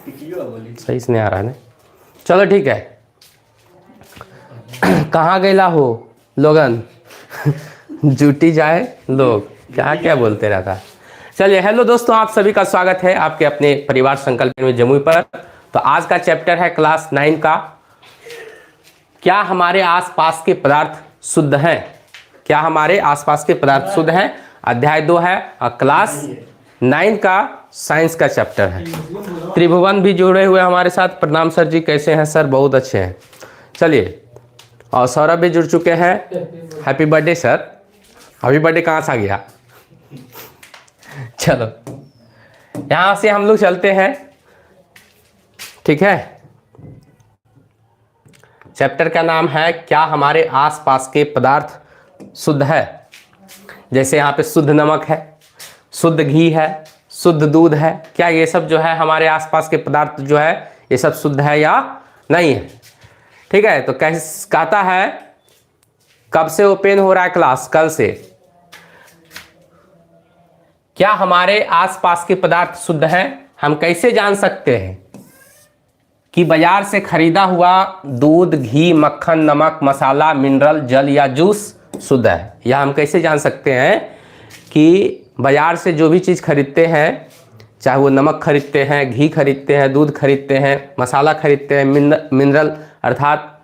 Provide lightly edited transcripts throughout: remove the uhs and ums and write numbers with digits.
सही से नहीं आ रहा है ना, चलो ठीक है। कहाँ गैला हो लोगन जुटी जाए लोग, क्या क्या बोलते रहता है। चलिए, हेलो दोस्तों, आप सभी का स्वागत है आपके अपने परिवार संकल्प में जमुई पर। तो आज का चैप्टर है क्लास 9 का, क्या हमारे आसपास के पदार्थ शुद्ध हैं। क्या हमारे आसपास के पदार्थ शुद्ध हैं, अध्याय 2 है और क्लास 9 का साइंस का चैप्टर है। त्रिभुवन भी जुड़े हुए हमारे साथ। प्रणाम सर जी, कैसे हैं सर? बहुत अच्छे हैं। चलिए, और सौरभ भी जुड़ चुके हैं। Happy birthday sir. Happy birthday कहाँ से आ गया? चलो, यहाँ से हम लोग चलते हैं, ठीक है। चैप्टर का नाम है क्या हमारे आसपास के पदार्थ शुद्ध है। जैसे यहाँ पे शुद्ध नमक है, शुद्ध घी है, शुद्ध दूध है। क्या ये सब जो है हमारे आसपास के पदार्थ जो है ये सब शुद्ध है या नहीं है? ठीक है। तो कहता है कब से ओपन हो रहा है क्लास? कल से। क्या हमारे आसपास के पदार्थ शुद्ध हैं? हम कैसे जान सकते हैं कि बाजार से खरीदा हुआ दूध, घी, मक्खन, नमक, मसाला, मिनरल, जल या जूस शुद्ध है? या हम कैसे जान सकते हैं कि बाजार से जो भी चीज़ खरीदते हैं, चाहे वो नमक खरीदते हैं, घी खरीदते हैं, दूध खरीदते हैं, मसाला खरीदते हैं, मिनरल अर्थात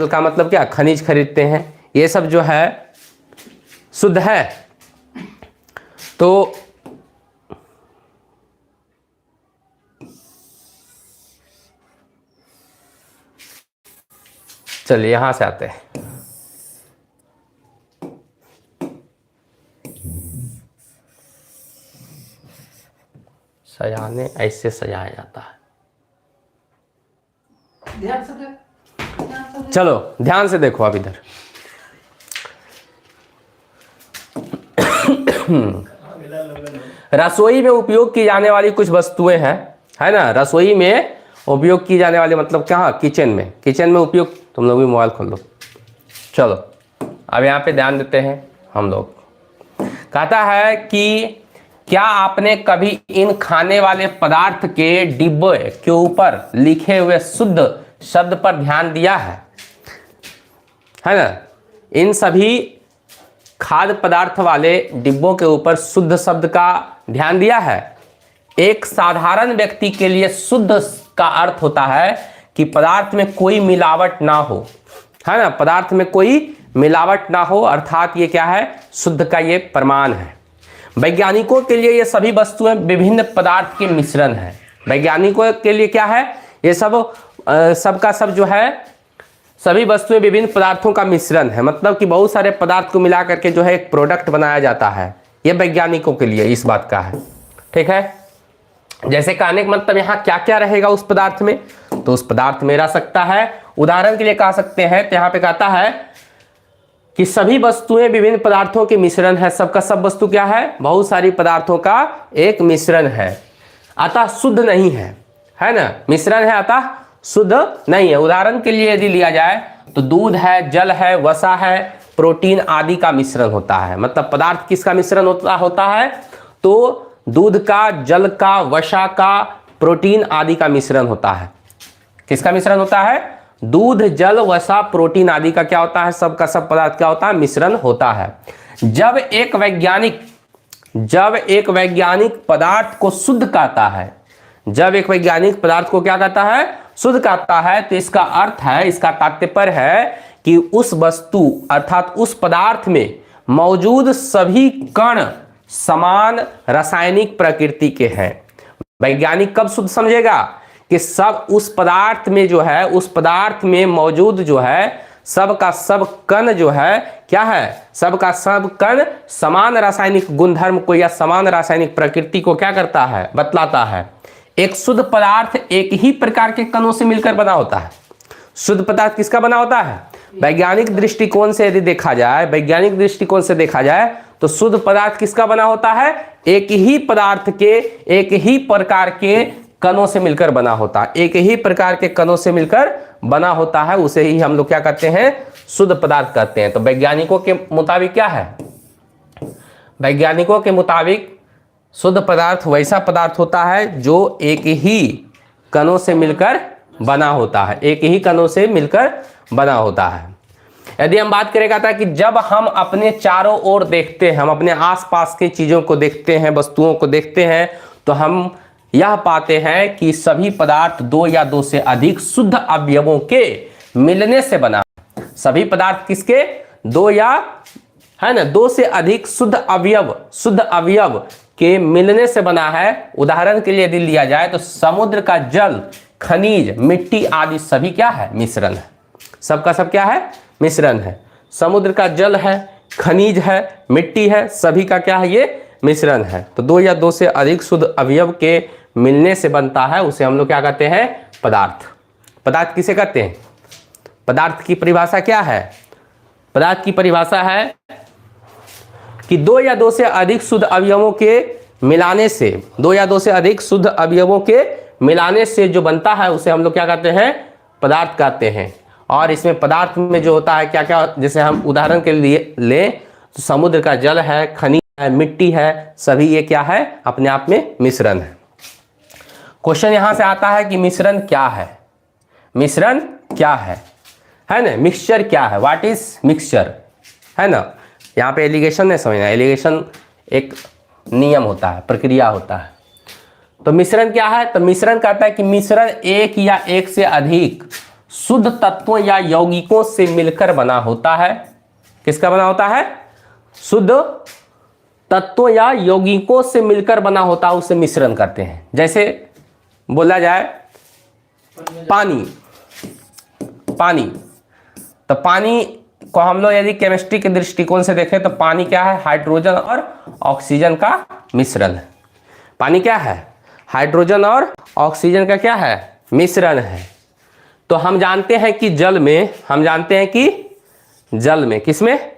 का मतलब क्या, खनिज खरीदते हैं, ये सब जो है शुद्ध है? तो चलिए यहां से आते हैं। सजाने ऐसे सजाया जाता है। चलो ध्यान से देखो अब इधर। रसोई में उपयोग की जाने वाली कुछ वस्तुएं हैं, है ना। रसोई में उपयोग की जाने वाली मतलब कहाँ? किचन में। किचन में उपयोग, तुम लोग भी मोबाइल खोल लो। चलो अब यहाँ पे ध्यान देते हैं हम लोग। कहता है कि क्या आपने कभी इन खाने वाले पदार्थ के डिब्बे के ऊपर लिखे हुए शुद्ध शब्द पर ध्यान दिया है ना। इन सभी खाद्य पदार्थ वाले डिब्बों के ऊपर शुद्ध शब्द का ध्यान दिया है। एक साधारण व्यक्ति के लिए शुद्ध का अर्थ होता है कि पदार्थ में कोई मिलावट ना हो, है ना। पदार्थ में कोई मिलावट ना हो, अर्थात ये क्या है? शुद्ध का ये प्रमाण है। वैज्ञानिकों के लिए ये सभी वस्तुएं विभिन्न पदार्थ के मिश्रण है। वैज्ञानिकों के लिए क्या है? ये सब सबका सब जो है सभी वस्तुएं विभिन्न पदार्थों का मिश्रण है। मतलब कि बहुत सारे पदार्थ को मिला करके जो है एक प्रोडक्ट बनाया जाता है। ये वैज्ञानिकों के लिए इस बात का है, ठीक है। जैसे कहने का मतलब यहाँ क्या क्या रहेगा उस पदार्थ में, तो उस पदार्थ में रह सकता है, उदाहरण के लिए कह सकते हैं तो यहाँ पे कहता है कि सभी वस्तुएं विभिन्न पदार्थों के मिश्रण है। सबका सब वस्तु क्या है? बहुत सारी पदार्थों का एक मिश्रण है, अतः शुद्ध नहीं है ना। मिश्रण है अतः शुद्ध नहीं है। उदाहरण के लिए यदि लिया जाए तो दूध है, जल है, वसा है, प्रोटीन आदि का मिश्रण होता है। मतलब पदार्थ किसका मिश्रण होता है? तो दूध का, जल का, वसा का, प्रोटीन आदि का मिश्रण होता है। किसका मिश्रण होता है? दूध, जल, वसा, प्रोटीन आदि का क्या होता है? सबका सब पदार्थ क्या होता है? मिश्रण होता है। जब एक वैज्ञानिक पदार्थ को शुद्ध कहता है, जब एक वैज्ञानिक पदार्थ को क्या कहता है? शुद्ध कहता है, तो इसका अर्थ है, इसका तात्पर्य है कि उस वस्तु अर्थात उस पदार्थ में मौजूद सभी कण समान रासायनिक प्रकृति के हैं। वैज्ञानिक कब शुद्ध समझेगा? कि सब उस पदार्थ में जो है, उस पदार्थ में मौजूद जो है सब का सब कण जो है क्या है? सब का सब कण समान रासायनिक गुणधर्म को या समान रासायनिक प्रकृति को क्या करता है? बतलाता है। एक शुद्ध पदार्थ एक ही प्रकार के कणों से मिलकर बना होता है। शुद्ध पदार्थ किसका बना होता है? वैज्ञानिक दृष्टिकोण से यदि देखा जाए, वैज्ञानिक दृष्टिकोण से देखा जाए तो शुद्ध पदार्थ किसका बना होता है? एक ही पदार्थ के एक ही प्रकार के कणों से मिलकर बना होता है। एक ही प्रकार के कणों से मिलकर बना होता है, उसे ही हम लोग क्या कहते हैं? शुद्ध पदार्थ कहते हैं। तो वैज्ञानिकों के मुताबिक क्या है? वैज्ञानिकों के मुताबिक शुद्ध पदार्थ वैसा पदार्थ होता है जो एक ही कणों से मिलकर बना होता है, एक ही कणों से मिलकर बना होता है। यदि हम बात करें कहता है कि जब हम अपने चारों ओर देखते हैं, हम अपने आसपास की चीजों को देखते हैं, वस्तुओं को देखते हैं, तो हम यह पाते हैं कि सभी पदार्थ दो या दो से अधिक शुद्ध अवयवों के मिलने से बना। सभी पदार्थ किसके? दो या है ना, दो से अधिक शुद्ध अवयव के मिलने से बना है। उदाहरण के लिए यदि लिया जाए तो समुद्र का जल, खनिज, मिट्टी आदि सभी क्या है? मिश्रण है। सबका सब क्या है? मिश्रण है। समुद्र का जल है, खनिज है, मिट्टी है, सभी का क्या है? ये मिश्रण है। तो दो या दो से अधिक शुद्ध अवयव के मिलने से बनता है, उसे हम लोग क्या कहते हैं? पदार्थ। पदार्थ किसे कहते हैं? पदार्थ की परिभाषा क्या है? पदार्थ की परिभाषा है कि दो या दो से अधिक शुद्ध अवयवों के मिलाने से, दो या दो से अधिक शुद्ध अवयवों के मिलाने से जो बनता है उसे हम लोग क्या कहते हैं? पदार्थ कहते हैं। और इसमें पदार्थ में जो होता है क्या क्या, जैसे हम उदाहरण के लिए लें तो समुद्र का जल है, खनिज है, मिट्टी है, सभी ये क्या है? अपने आप में मिश्रण है। क्वेश्चन यहां से आता है कि मिश्रण क्या है? मिश्रण क्या है ना? मिक्सचर क्या है? व्हाट इज मिक्सचर, है ना? यहाँ पे एलिगेशन नहीं समझना, एलिगेशन एक नियम होता है, प्रक्रिया होता है। तो मिश्रण क्या है? तो मिश्रण कहता है कि मिश्रण एक या एक से अधिक शुद्ध तत्वों या यौगिकों से मिलकर बना होता है। किसका बना होता है? शुद्ध तत्वों या यौगिकों से मिलकर बना होता है, उसे मिश्रण करते हैं। जैसे बोला जाए पानी, तो पानी को हम लोग यदि केमिस्ट्री के दृष्टिकोण से देखें तो पानी क्या है? हाइड्रोजन और ऑक्सीजन का मिश्रण है। पानी क्या है? हाइड्रोजन और ऑक्सीजन का क्या है? मिश्रण है। तो हम जानते हैं कि जल में, किसमें?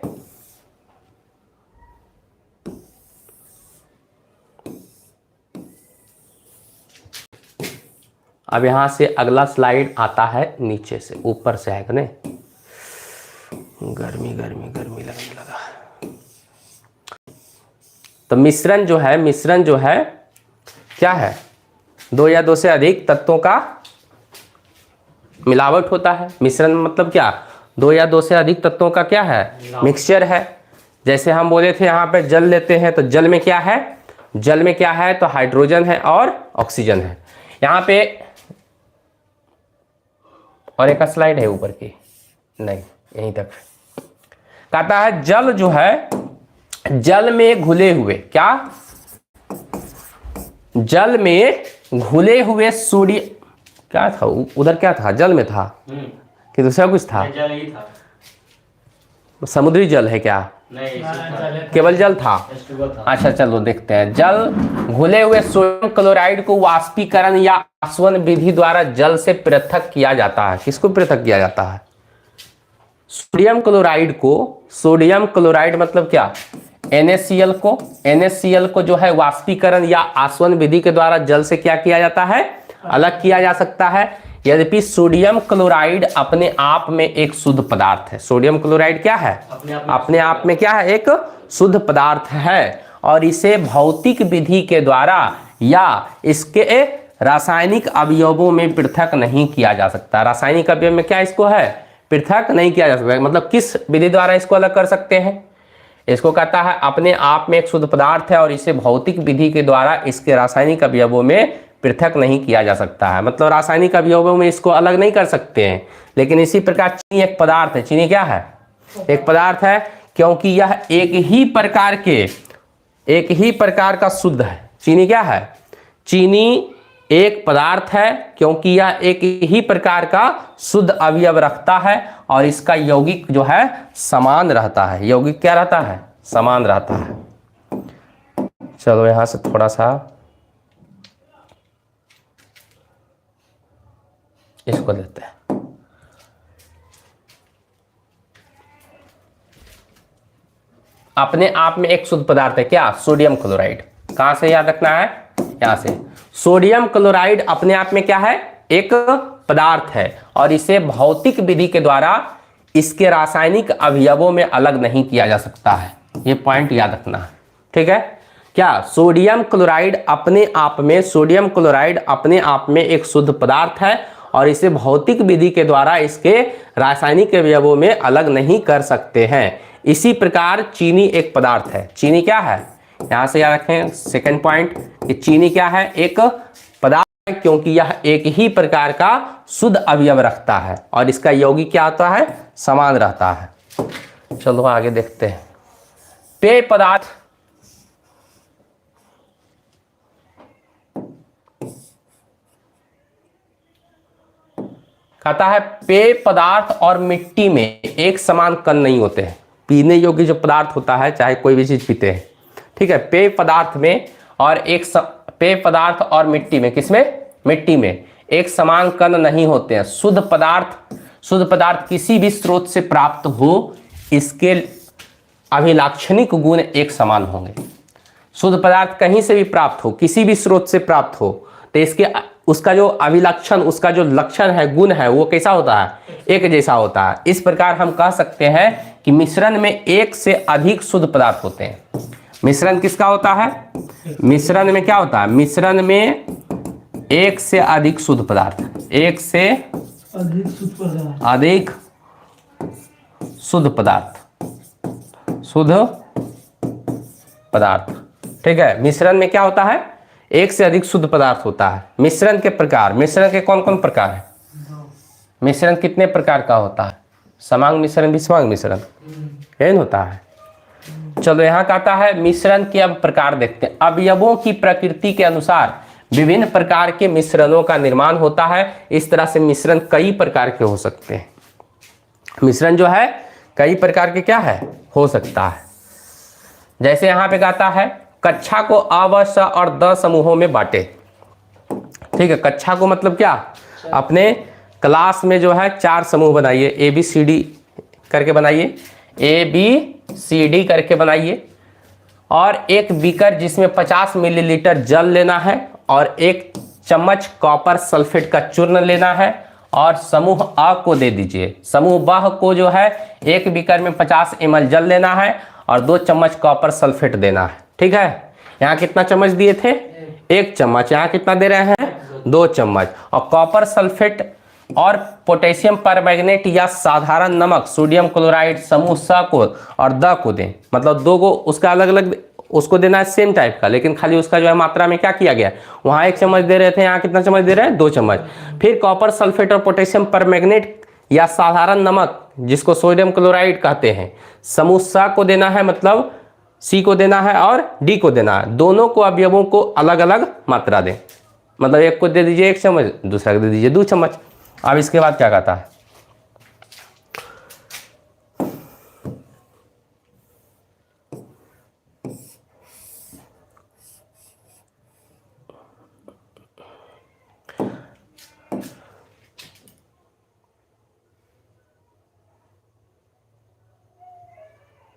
अब यहां से अगला स्लाइड आता है नीचे से, ऊपर से आएगा नहीं, गर्मी लगने लगा। तो मिश्रण जो है क्या है? दो या दो से अधिक तत्वों का मिलावट होता है। मिश्रण मतलब क्या? दो या दो से अधिक तत्वों का क्या है? मिक्सचर है। जैसे हम बोले थे यहाँ पे जल लेते हैं तो जल में क्या है? तो हाइड्रोजन है और ऑक्सीजन है। यहाँ पे और एक स्लाइड है ऊपर की, नहीं यहीं तक। कहता है जल जो है, जल में घुले हुए क्या? जल में घुले हुए सोडियम, क्या था उधर? क्या था? जल में था कि दूसरा कुछ था? जल ही था। समुद्री जल है क्या? नहीं, केवल जल था। अच्छा चलो देखते हैं। जल घुले हुए सोडियम क्लोराइड को वाष्पीकरण या आसवन विधि द्वारा जल से पृथक किया जाता है। किसको पृथक किया जाता है? सोडियम क्लोराइड मतलब क्या? NaCl को जो है वाष्पीकरण या आसवन विधि के द्वारा जल से क्या किया जाता है? अलग किया जा सकता है। यद्यपि सोडियम क्लोराइड अपने आप में एक शुद्ध पदार्थ है। सोडियम क्लोराइड क्या है? अपने आप में क्या है? एक शुद्ध पदार्थ है। और इसे भौतिक विधि के द्वारा या इसके रासायनिक अवयवों में पृथक नहीं किया जा सकता। रासायनिक अवयव में क्या इसको है? पृथक नहीं किया जा सकता। मतलब किस विधि द्वारा इसको अलग कर सकते हैं? इसको कहता है अपने आप में एक शुद्ध पदार्थ है और इसे भौतिक विधि के द्वारा इसके रासायनिक अवयवों में पृथक नहीं किया जा सकता है। मतलब रासायनिक अवयवों में इसको अलग नहीं कर सकते हैं। लेकिन इसी प्रकार चीनी एक पदार्थ है। चीनी क्या है? एक पदार्थ है, क्योंकि यह एक ही प्रकार का शुद्ध है। चीनी क्या है? चीनी एक पदार्थ है क्योंकि यह एक ही प्रकार का शुद्ध अवयव रखता है और इसका यौगिक जो है समान रहता है। यौगिक क्या रहता है? समान रहता है। चलो यहां से थोड़ा सा इसको लेते हैं। अपने आप में एक शुद्ध पदार्थ है क्या? Sodium chloride. कहां से याद रखना है? यहां से। सोडियम क्लोराइड अपने आप में क्या है? एक पदार्थ है और इसे भौतिक विधि के द्वारा इसके रासायनिक अवयवों में अलग नहीं किया जा सकता है। ये पॉइंट याद रखना है, ठीक है? क्या सोडियम क्लोराइड अपने आप में, सोडियम क्लोराइड अपने आप में एक शुद्ध पदार्थ है और इसे भौतिक विधि के द्वारा इसके रासायनिक अवयवों में अलग नहीं कर सकते हैं। इसी प्रकार चीनी एक पदार्थ है। चीनी क्या है, यहां से याद रखें सेकंड पॉइंट कि चीनी क्या है, एक पदार्थ है, क्योंकि यह एक ही प्रकार का शुद्ध अवयव रखता है और इसका यौगिक क्या होता है, समान रहता है। चलो आगे देखते हैं। पेय पदार्थ, कहता है पेय पदार्थ और मिट्टी में एक समान कण नहीं होते हैं। पीने योग्य जो पदार्थ होता है, चाहे कोई भी चीज पीते हैं, ठीक है, पेय पदार्थ में और पेय पदार्थ और मिट्टी में, किसमें, मिट्टी में एक समान कण नहीं होते हैं। शुद्ध पदार्थ किसी भी स्रोत से प्राप्त हो, इसके अभिलाक्षणिक गुण एक समान होंगे। शुद्ध पदार्थ कहीं से भी प्राप्त हो, किसी भी स्रोत से प्राप्त हो, तो उसका जो अभिलक्षण, उसका जो लक्षण है, गुण है, वो कैसा होता है, एक जैसा होता है। इस प्रकार हम कह सकते हैं कि मिश्रण में एक से अधिक शुद्ध पदार्थ होते हैं। मिश्रण किसका होता है, मिश्रण में क्या होता है, मिश्रण में एक से अधिक शुद्ध पदार्थ, एक से अधिक शुद्ध पदार्थ, ठीक है। मिश्रण में क्या होता है, एक से अधिक शुद्ध पदार्थ होता है। मिश्रण के प्रकार, मिश्रण के कौन कौन प्रकार है, मिश्रण कितने प्रकार का होता है, समांग मिश्रण, विषमांग मिश्रण, यही होता है। चलो यहाँ कहता है मिश्रण के अब प्रकार देखते हैं। अवयवों की प्रकृति के अनुसार विभिन्न प्रकार के मिश्रणों का निर्माण होता है। इस तरह से मिश्रण कई प्रकार के हो सकते हैं। मिश्रण जो है कई प्रकार के क्या है, हो सकता है। जैसे यहाँ पे कहता है कक्षा को अ, व, स और द समूहों में बांटे, ठीक है। कक्षा को मतलब क्या, अपने क्लास में जो है 4 समूह बनाइए, ए बी सी डी करके बनाइए, ABCD करके बनाइए, और एक बीकर जिसमें 50 मिलीलीटर जल लेना है और 1 चम्मच कॉपर सल्फेट का चूर्ण लेना है, और समूह अ को दे दीजिए। समूह ब को जो है एक बीकर में 50 ml जल लेना है और 2 चम्मच कॉपर सल्फेट देना है, ठीक है। यहाँ कितना चम्मच दिए थे, 1 चम्मच, यहाँ कितना दे रहे हैं, 2 चम्मच। और कॉपर सल्फेट और पोटेशियम परमैंगनेट या साधारण नमक सोडियम क्लोराइड समूह स को और द को दें, मतलब 2 को उसका अलग अलग उसको देना है सेम टाइप का, लेकिन खाली उसका जो है मात्रा में क्या किया गया, वहाँ 1 चम्मच दे रहे थे, यहाँ कितना चम्मच दे रहे हैं, 2 चम्मच। फिर कॉपर सल्फेट और पोटेशियम परमैंगनेट या साधारण नमक जिसको सोडियम क्लोराइड कहते हैं, समूह स को देना है, मतलब सी को देना है और डी को देना है। दोनों को अवयवों को अलग अलग मात्रा दें, मतलब एक को दे दीजिए 1 चम्मच, दूसरा को दे दीजिए 2 चम्मच। अब इसके बाद क्या कहता है,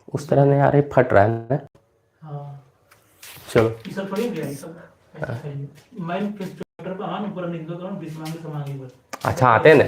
उस तरह नहीं आ रही, फट रहा है ना। हाँ। चलो ये सब थोड़ी है, ये सब मैं चैप्टर पे आन ऊपर लिख दो तो विस्मांग समांगी बस। अच्छा आते हैं ना।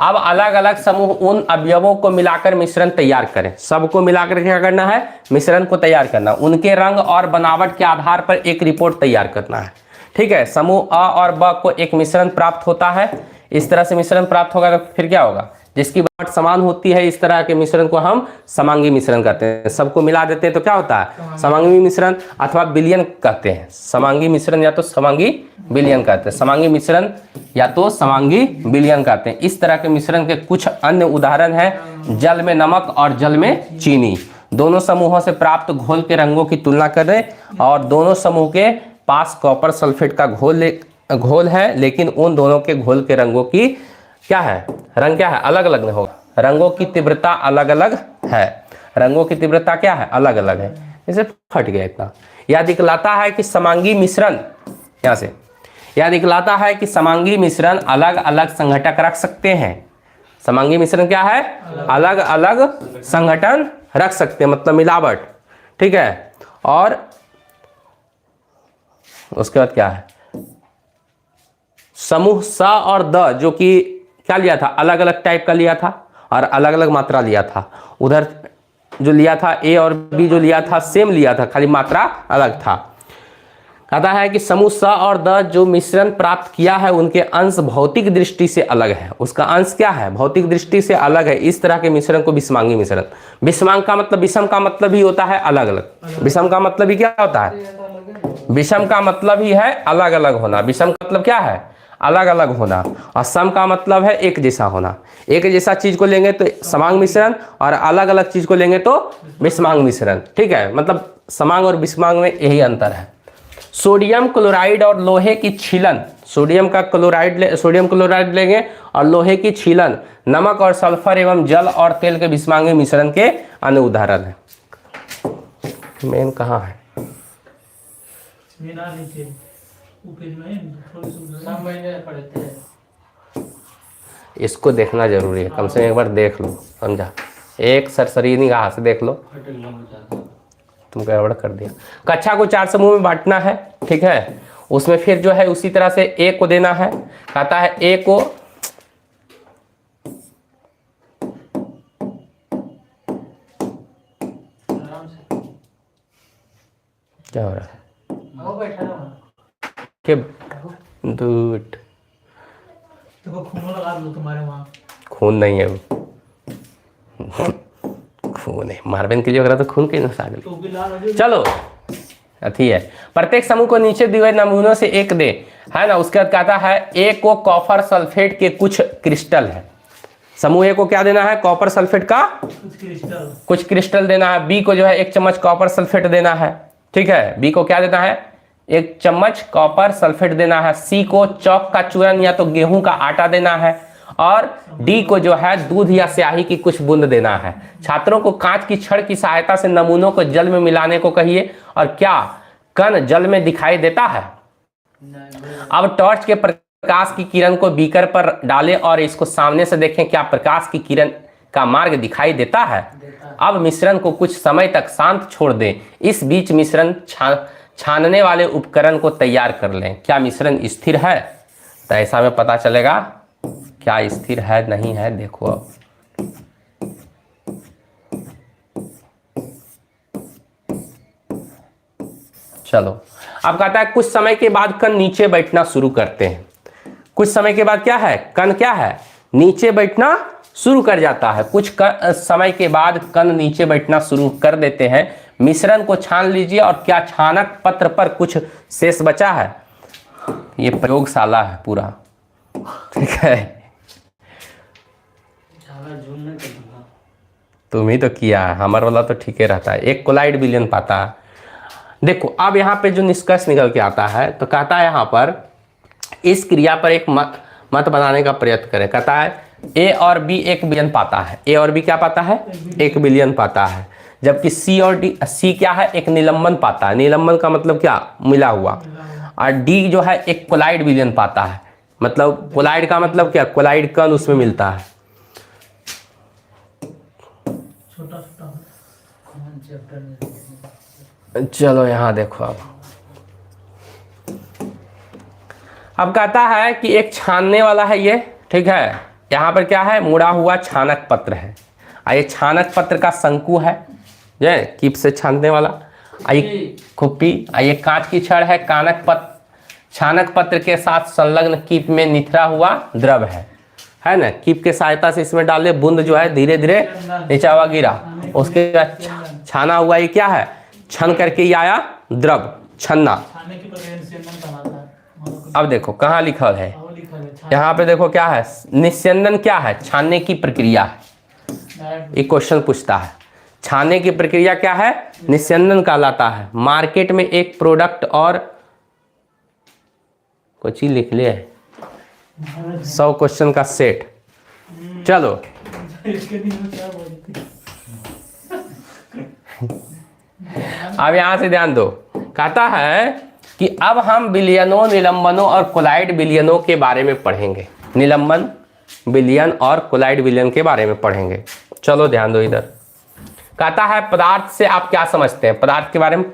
अब अलग अलग समूह उन अवयवों को मिलाकर मिश्रण तैयार करें। सबको मिलाकर क्या करना है, मिश्रण को तैयार करना, उनके रंग और बनावट के आधार पर एक रिपोर्ट तैयार करना है, ठीक है। समूह अ और ब को एक मिश्रण प्राप्त होता है। इस तरह से मिश्रण प्राप्त होगा तो फिर क्या होगा, जिसकी बनावट समान होती है, इस तरह के मिश्रण को हम समांगी मिश्रण कहते हैं। सबको मिला देते हैं तो क्या होता है, समांगी मिश्रण अथवा विलयन कहते हैं। समांगी मिश्रण या तो समांगी विलयन कहते हैं, समांगी मिश्रण या तो समांगी विलयन कहते हैं। इस तरह के मिश्रण के कुछ अन्य उदाहरण हैं, जल में नमक और जल में चीनी। दोनों समूहों से प्राप्त घोल के रंगों की तुलना करें और दोनों समूह के पास कॉपर सल्फेट का घोल है, लेकिन उन दोनों के घोल के रंगों की क्या है, रंग क्या है, अलग अलग नहीं होगा, रंगों की तीव्रता अलग अलग है। रंगों की तीव्रता क्या है, अलग अलग है। जैसे फट गया इतना। यह दिखलाता है कि समांगी मिश्रण, यहाँ से यह दिखलाता है कि समांगी मिश्रण अलग अलग संघटक रख सकते हैं। समांगी मिश्रण क्या है, अलग अलग संघटन रख सकते हैं, मतलब मिलावट, ठीक है। और उसके बाद क्या है, समूह स और द जो कि क्या लिया था, अलग अलग टाइप का लिया था और अलग अलग मात्रा लिया था। उधर जो लिया था ए और बी जो लिया था सेम लिया था, खाली मात्रा अलग था। कहता है कि समूह स और द जो मिश्रण प्राप्त किया है उनके अंश भौतिक दृष्टि से अलग है। उसका अंश क्या है? भौतिक दृष्टि से अलग है। इस तरह के मिश्रण को विषमांगी मिश्रण। विषमांग का मतलब, विषम का मतलब ही होता है अलग अलग। विषम का मतलब ही क्या होता है? विषम का मतलब ही है अलग अलग होना। विषम का मतलब क्या है? अलग अलग होना। और सम का मतलब है एक जैसा होना। एक जैसा चीज को लेंगे तो समांग मिश्रण, और अलग अलग चीज को लेंगे तो विषमांग मिश्रण। ठीक है, मतलब समांग और विषमांग में यही अंतर है। सोडियम क्लोराइड और लोहे की छीलन, सोडियम क्लोराइड लेंगे और लोहे की छीलन नमक और सल्फर एवं जल और तेल के विषमांगी मिश्रण के अन्य उदाहरण है। मेन कहाँ है? नीचे ऊपर में थोड़ी सी इसको देखना जरूरी है, कम से कम एक बार देख लो, समझा? एक सरसरी निगाह से देख लो। तुम गड़बड़ कर दिया। कक्षा को 4 समूह में बांटना है, ठीक है। उसमें फिर जो है उसी तरह से ए को देना है। कहता है ए को क्या हो रहा है? देखो खून लगा दो तुम्हारे वहाँ। खून नहीं है वो, खून है मार्बेन के लिए वगैरह तो खून के नुकसान। चलो अथी है, प्रत्येक समूह को नीचे दिए हुए नमूनों से एक दे, है ना। उसके बाद कहता है ए को कॉपर सल्फेट के कुछ क्रिस्टल है। समूह ए को क्या देना है? कॉपर सल्फेट का कुछ क्रिस्टल देना है। बी को जो है 1 चम्मच कॉपर सल्फेट देना है, ठीक है। बी को क्या देना है? 1 चम्मच कॉपर सल्फेट देना है। सी को चौक का चूर्ण या तो गेहूं का आटा देना है। और डी को जो है दूध या स्याही की कुछ बूंद देना है। छात्रों को कांच की छड़ की सहायता से नमूनों को जल में मिलाने को कहिए। और क्या कण जल में दिखाई देता है? अब टॉर्च के प्रकाश की किरण को बीकर पर डालें और इसको सामने से देखें, क्या प्रकाश की किरण का मार्ग दिखाई देता है? अब मिश्रण को कुछ समय तक शांत छोड़ दें। इस बीच मिश्रण छानने वाले उपकरण को तैयार कर लें। क्या मिश्रण स्थिर है? तो ऐसा में पता चलेगा क्या स्थिर है नहीं है। देखो अब चलो, अब कहता है कुछ समय के बाद कण नीचे बैठना शुरू करते हैं। कुछ समय के बाद क्या है? कण क्या है? नीचे बैठना शुरू कर जाता है। कुछ समय के बाद कण नीचे बैठना शुरू कर देते हैं। मिश्रण को छान लीजिए और क्या छानक पत्र पर कुछ शेष बचा है? ये प्रयोगशाला है पूरा, ठीक है। तुम ही तो किया है, हमारा वाला तो ठीक ही रहता है। एक कोलाइड विलयन पाता है। देखो अब यहाँ पे जो निष्कर्ष निकल के आता है, तो कहता है यहाँ पर इस क्रिया पर एक मत बनाने का प्रयत्न करें। कहता है ए और बी एक विलयन पाता है। ए और बी क्या पाता है? एक विलयन पाता है। जबकि सी और डी, सी क्या है? एक निलंबन पाता है। निलंबन का मतलब क्या? मिला हुआ। और डी जो है एक कोलाइड विलयन पाता है। मतलब कोलाइड का मतलब क्या? कोलाइड कण उसमें मिलता है। चलो यहाँ देखो अब कहता है कि एक छानने वाला है ये, ठीक है। यहाँ पर क्या है? मुड़ा हुआ छानक पत्र है। ये छानक पत्र का शंकु है, ये कीप से छानने वाला। ये खुप्पी, ये कांच की छड़ है। छानक पत्र के साथ संलग्न कीप में निथरा हुआ द्रव है ना। कीप के सहायता से इसमें डाले, बूंद जो है धीरे धीरे नीचा हुआ गिरा। उसके बाद छाना हुआ ये क्या है? छन करके ये आया द्रव, छन्ना। अब देखो कहाँ लिखल है? यहाँ पे देखो क्या है? निस्यंदन क्या है? छानने की प्रक्रिया है। ये क्वेश्चन पूछता है छानने की प्रक्रिया क्या है? निस्यंदन कहलाता है। मार्केट में एक प्रोडक्ट और कुछ ही लिख ले 100 क्वेश्चन का सेट। चलो अब यहां से ध्यान दो। कहता है कि अब हम विलयनों, निलंबनों और कोलाइड विलयनों के बारे में पढ़ेंगे। निलंबन विलयन और कोलाइड विलयन के बारे में पढ़ेंगे। चलो ध्यान दो इधर। कहता है पदार्थ से आप क्या समझते हैं? पदार्थ के बारे में,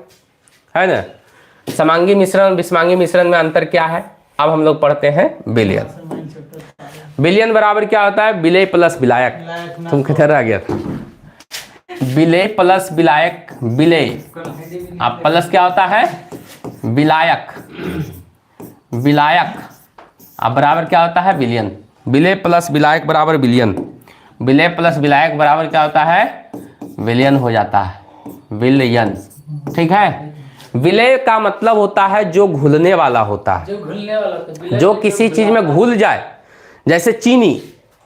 है ना। समांगी मिश्रण, विषमांगी मिश्रण में अंतर क्या है? अब हम लोग पढ़ते हैं विलयन। विलयन बराबर क्या होता है? विलय प्लस विलायक। तुम किधर आ गया था? विलय प्लस विलायक। विलय अब प्लस क्या होता है? विलायक, विलायक अब बराबर क्या होता है विलयन, विलय प्लस विलायक बराबर विलयन, विलय प्लस विलायक बराबर क्या होता है विलयन हो जाता है, विलयन। ठीक है, विलय का मतलब होता है जो घुलने वाला होता है, जो घुलने वाला होता है, जो किसी चीज में घुल जाए, जैसे चीनी,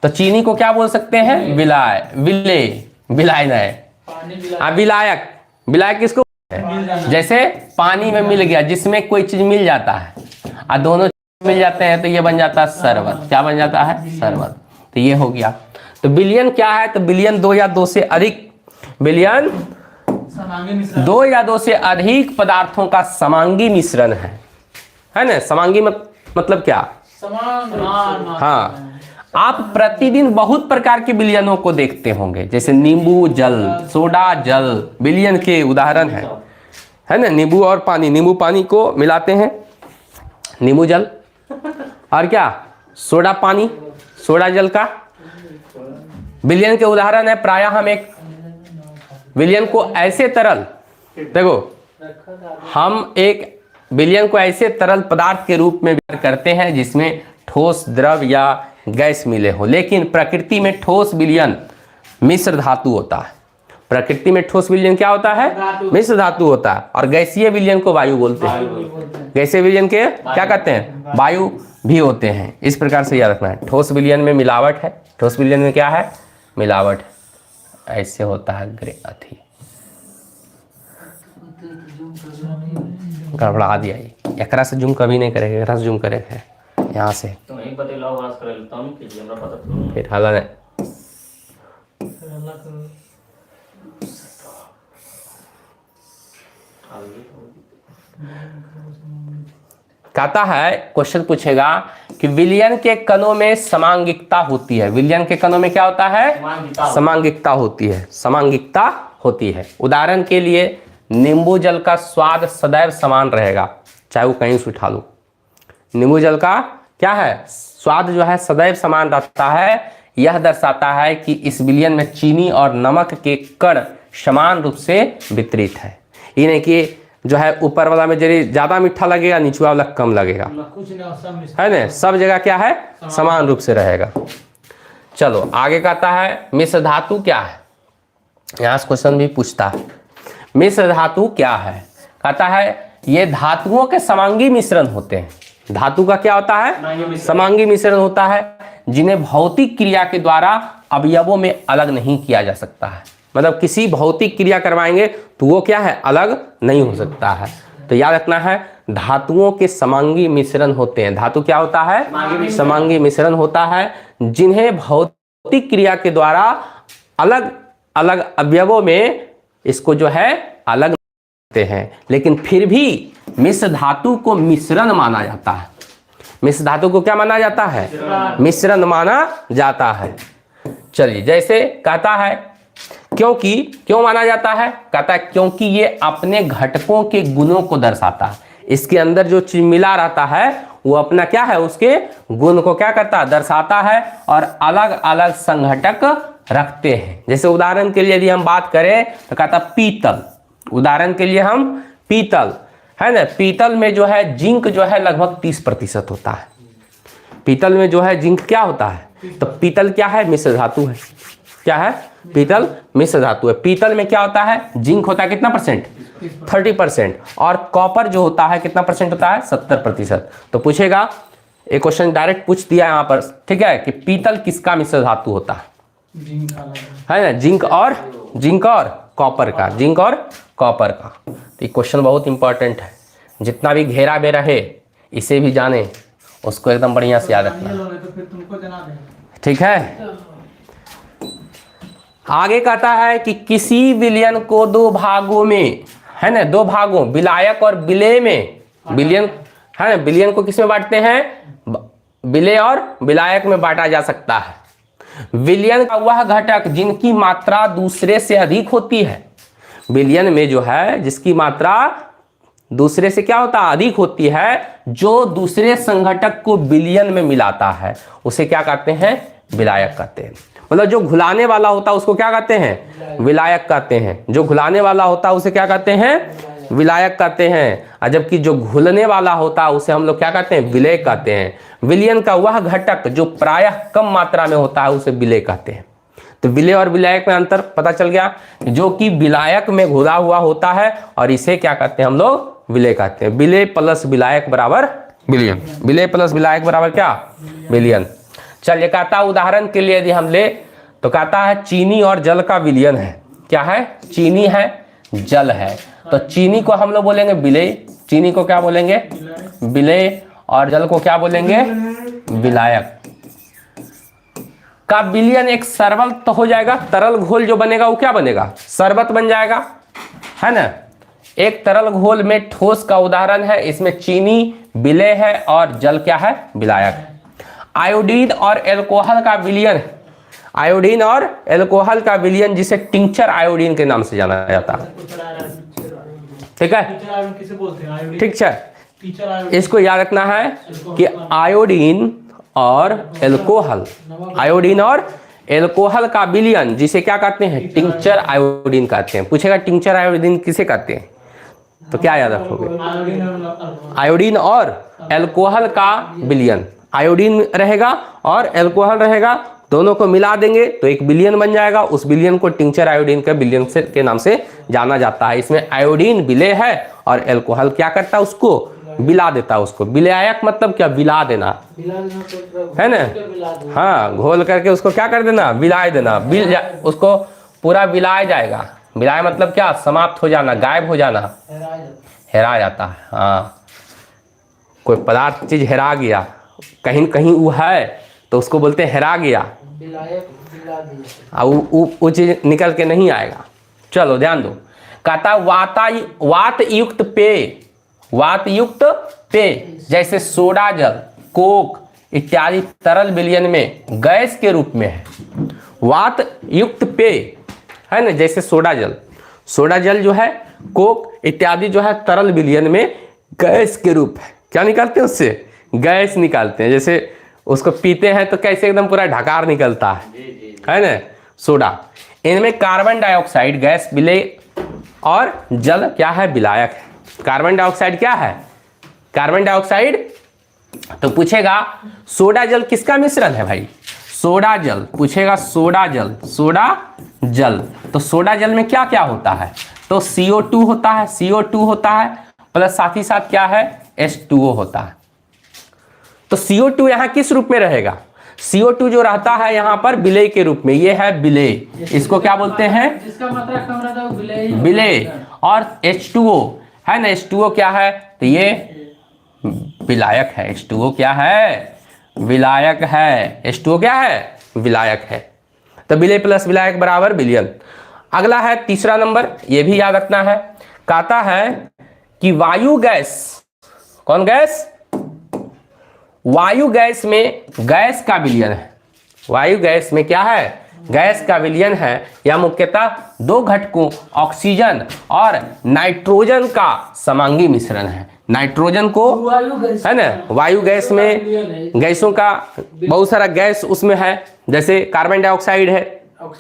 तो चीनी को क्या बोल सकते हैं विलाय, विलय, विलाय नहीं, पानी मिला विलायक, विलायक किसको मिल जाना। जैसे पानी में मिल गया, जिसमें कोई चीज मिल जाता है और दोनों चीज मिल जाते हैं तो ये बन जाता है शरबत, क्या बन जाता है शरबत। तो ये हो गया। तो बिलियन क्या है, तो बिलियन दो या दो से अधिक, बिलियन समांगी मिश्रण। दो या दो से अधिक पदार्थों का समांगी मिश्रण है ना। समांगी मतलब क्या, समान। हाँ, आप प्रतिदिन बहुत प्रकार के विलयनों को देखते होंगे, जैसे नींबू जल, सोडा जल विलयन के उदाहरण है ना। नींबू और पानी, नींबू पानी को मिलाते हैं नींबू जल, और क्या सोडा पानी, सोडा जल का विलयन के उदाहरण है। प्रायः हम एक विलयन को ऐसे तरल, देखो हम एक विलयन को ऐसे तरल पदार्थ के रूप में व्यवहार करते हैं जिसमें ठोस द्रव या गैस मिले हो, लेकिन प्रकृति में ठोस विलयन मिश्र धातु होता है। प्रकृति में ठोस विलयन क्या होता है मिश्र धातु होता है, और गैसीय विलयन को वायु बोलते हैं। गैसीय विलयन के क्या कहते हैं वायु भी होते हैं। इस प्रकार से याद रखना है। ठोस विलयन में मिलावट है, ठोस विलयन में क्या है मिलावट है, ऐसे होता है ग्रे अथी गड़बड़ा दिया ये, एकरा से जूम कभी नहीं करेगा, एकरा से जूम करेगा यहाँ से तुम एक बतलाओ वास कर लेता हूं कि हमरा पता तो फिर हाला नहीं। कहता है क्वेश्चन पूछेगा कि विलयन के कणों में समांगिकता होती है। विलयन के कणों में क्या होता है समांगिकता होती है, समांगिकता होती है। उदाहरण के लिए नींबू जल का स्वाद सदैव समान रहेगा, चाहे वो कहीं से उठा लो। नींबू जल का क्या है स्वाद जो है सदैव समान रहता है। यह दर्शाता है कि इस विलयन में चीनी और नमक के कण समान रूप से वितरित है। ये नहीं कि जो है ऊपर वाला में जरी ज्यादा मीठा लगेगा, नीचवा वाला कम लगेगा, कुछ नहीं, सब मिश्रण है ना। सब जगह क्या है समान रूप से रहेगा। चलो आगे कहता है मिश्र धातु क्या है। यहाँ से क्वेश्चन भी पूछता है मिश्र धातु क्या है। कहता है ये धातुओं के समांगी मिश्रण होते हैं। धातु का क्या होता है समांगी मिश्रण होता है, जिन्हें भौतिक क्रिया के द्वारा अवयवों में अलग नहीं किया जा सकता है। मतलब किसी भौतिक क्रिया करवाएंगे तो वो क्या है अलग नहीं हो सकता है। तो याद रखना है धातुओं के समांगी मिश्रण होते हैं। धातु क्या होता है समांगी मिश्रण होता है, जिन्हें भौतिक क्रिया के द्वारा अलग अलग अवयवों में इसको जो है अलग करते हैं, लेकिन फिर भी मिश्र धातु को मिश्रण माना जाता है। मिश्र धातु को क्या माना जाता है मिश्रण माना जाता है। चलिए जैसे कहता है क्योंकि, क्यों माना जाता है, कहता है क्योंकि ये अपने घटकों के गुणों को दर्शाता है। इसके अंदर जो चीज मिला रहता है वो अपना क्या है उसके गुण को क्या करता है दर्शाता है, और अलग अलग संघटक रखते हैं। जैसे उदाहरण के लिए यदि हम बात करें तो कहता पीतल, उदाहरण के लिए हम पीतल है ना, पीतल में जो है जिंक जो है लगभग 30% होता है। पीतल में जो है जिंक क्या होता है, तो पीतल क्या है मिश्र धातु है। क्या है पीतल मिश्र धातु है। पीतल में क्या होता है जिंक होता है कितना परसेंट 30%, और कॉपर जो होता है कितना परसेंट होता है 70%। तो पूछेगा एक क्वेश्चन डायरेक्ट पूछ दिया यहाँ पर, ठीक है, कि पीतल किसका मिश्र धातु होता है ना, जिंक और कॉपर का, जिंक और कॉपर का। तो ये क्वेश्चन बहुत इंपॉर्टेंट है, जितना भी घेरा में रहे इसे भी जाने, उसको एकदम बढ़िया से याद रखना, तो फिर तुमको जना दें। ठीक है। आगे कहता है कि किसी विलयन को दो भागों में, है ना, दो भागों विलायक और विलेय में, विलयन है ना, विलयन को किस में बांटते हैं विलेय और विलायक में बांटा जा सकता है। विलयन का वह घटक जिनकी मात्रा दूसरे से अधिक होती है। विलयन में जो है जिसकी मात्रा दूसरे से क्या होता है अधिक होती है, जो दूसरे संघटक को विलयन में मिलाता है, उसे क्या कहते हैं विलायक कहते हैं। मतलब जो घुलाने वाला होता है उसको क्या कहते हैं विलायक कहते हैं। जो घुलाने वाला होता है उसे क्या कहते हैं विलायक कहते हैं, और जबकि जो घुलने वाला होता है उसे हम लोग क्या कहते हैं, विलेय कहते हैं। विलयन का वह घटक जो प्रायः कम मात्रा में होता है उसे विलेय कहते हैं। तो विलेय और विलायक में अंतर पता चल गया, जो कि विलायक में घुला हुआ होता है और इसे क्या कहते हैं हम लोग, विलेय कहते हैं। विलेय प्लस विलायक बराबर विलयन, विलेय प्लस विलायक बराबर क्या, विलयन। चलिए कहता उदाहरण के लिए यदि हम ले तो कहता है चीनी और जल का विलयन है। क्या है, चीनी है, जल है, तो चीनी को हम लोग बोलेंगे विलेय, चीनी को क्या बोलेंगे, विलेय, और जल को क्या बोलेंगे, विलायक। का विलयन एक सरल तो हो जाएगा, तरल घोल जो बनेगा वो क्या बनेगा, शरबत बन जाएगा, है ना। एक तरल घोल में ठोस का उदाहरण है, इसमें चीनी विलेय है और जल क्या है, विलायक है। आयोडीन और एल्कोहल का विलयन, आयोडीन और एल्कोहल का विलयन जिसे टिंचर आयोडीन के नाम से जाना जाता है, ठीक है, किसे बोलते हैं, आयोडीन। ठीक है, टीचर आयोडीन। इसको याद रखना है कि आयोडीन और एल्कोहल, आयोडीन और एल्कोहल का विलयन जिसे क्या कहते हैं, टिंचर आयोडीन कहते हैं। पूछेगा टिंचर आयोडीन किसे कहते हैं, तो क्या याद रखोगे, आयोडीन और एल्कोहल का विलयन, आयोडीन रहेगा और एल्कोहल रहेगा, दोनों को मिला देंगे तो एक विलयन बन जाएगा। उस विलयन को टिंचर आयोडीन के विलयन से के नाम से जाना जाता है। इसमें आयोडीन विलेय है और एल्कोहल क्या करता है, उसको विला देता है। उसको विलायक मतलब क्या, विला देना, है ना, हाँ, घोल करके उसको क्या कर देना, विलाय देना, उसको पूरा विलाया जाएगा। विलाय मतलब क्या, समाप्त हो जाना, गायब हो जाना, हेरा जाता है। हाँ, कोई पदार्थ चीज हेरा गया, कहीं कहीं वो है तो उसको बोलते हैं हेरा गया, वो चीज निकल के नहीं आएगा। चलो ध्यान दो, कहता वात युक्त पेय, वात युक्त पेय जैसे सोडा जल, कोक इत्यादि तरल विलयन में गैस के रूप में है। वात युक्त पेय है ना, जैसे सोडा जल, सोडा जल जो है, कोक इत्यादि जो है तरल विलयन में गैस के रूप है। क्या निकालते हैं उससे, गैस निकालते हैं। जैसे उसको पीते हैं तो कैसे एकदम पूरा ढकार निकलता है ना, सोडा। इनमें कार्बन डाइऑक्साइड गैस विलेय और जल क्या है, विलायक है। कार्बन डाइऑक्साइड क्या है, कार्बन डाइऑक्साइड। तो पूछेगा सोडा जल किसका मिश्रण है भाई, सोडा जल, पूछेगा सोडा जल, सोडा जल। तो सोडा जल में क्या क्या होता है, तो CO2 होता है, CO2 होता है, प्लस साथ ही साथ क्या है, H2O होता है। तो CO2 यहाँ किस रूप में रहेगा, CO2 जो रहता है यहाँ पर विलेय के रूप में, ये है विलेय, इसको क्या बोलते हैं, जिसका मात्रा कम रहता है वो विलेय, विलेय। और H2O है ना, H2O क्या है, तो ये विलायक है। H2O क्या है, विलायक है। H2O क्या है, विलायक है। तो विलेय प्लस विलायक बराबर विलयन। अगला है तीसरा नंबर, ये भी याद रखना है। कहता है कि वायु गैस, कौन गैस, वायु गैस में गैस का विलयन है। वायु गैस में क्या है, गैस का विलयन है। यह मुख्यतः दो घटकों ऑक्सीजन और नाइट्रोजन का समांगी मिश्रण है। नाइट्रोजन को है ना, वायु गैस में गैसों का बहुत सारा गैस उसमें है, जैसे कार्बन डाइऑक्साइड है,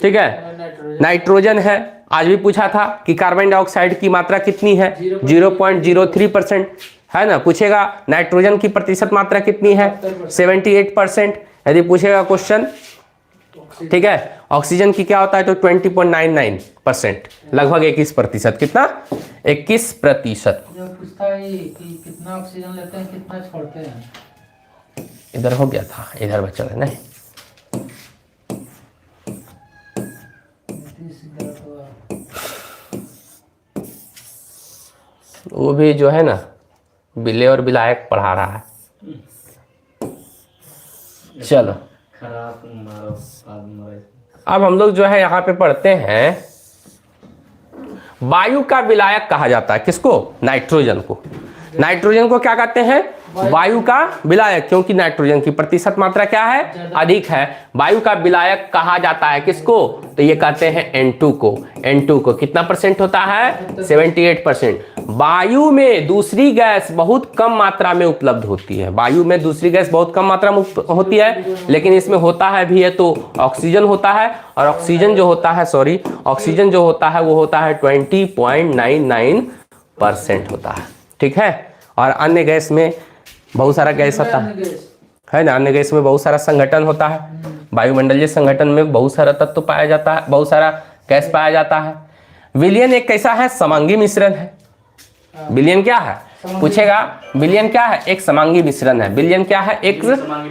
ठीक है, नाइट्रोजन है। आज भी पूछा था कि कार्बन डाइऑक्साइड की मात्रा कितनी है, 0.03% है ना। पूछेगा नाइट्रोजन की प्रतिशत मात्रा कितनी है, 78%। यदि पूछेगा क्वेश्चन, ठीक है, ऑक्सीजन की क्या होता है, तो 20.99%, लगभग 21%। कितना, 21%। पूछता है कि कितना ऑक्सीजन लेते हैं, कितना छोड़ते हैं। इधर हो गया था, इधर बचा है नहीं। वो भी जो है ना, विलेय और विलायक पढ़ा रहा है। चलो अब हम लोग जो है यहाँ पे पढ़ते हैं, वायु का विलायक कहा जाता है किसको, नाइट्रोजन को। नाइट्रोजन को क्या कहते हैं, वायु का विलायक, क्योंकि नाइट्रोजन की प्रतिशत मात्रा क्या है, अधिक है। वायु का विलायक कहा जाता है किसको, तो ये कहते हैं N2 को। N2 को कितना परसेंट होता है, 78%। वायु में दूसरी गैस बहुत कम मात्रा में उपलब्ध होती है। वायु में दूसरी गैस बहुत कम मात्रा में होती है, लेकिन इसमें होता है भी है तो ऑक्सीजन होता है। और ऑक्सीजन जो होता है, ऑक्सीजन जो होता है वो होता है 20.99 % होता है। ठीक है, और अन्य गैस में बहुत सारा गैस होता है ना, अन्य गैस में बहुत सारा संगठन होता है। वायुमंडलीय संगठन में बहुत सारा तत्व पाया जाता है, बहुत सारा गैस पाया जाता है। विलयन एक कैसा है, समांगी मिश्रण है। विलयन क्या है पूछेगा, विलयन क्या है, एक समांगी मिश्रण है। विलयन क्या है, एक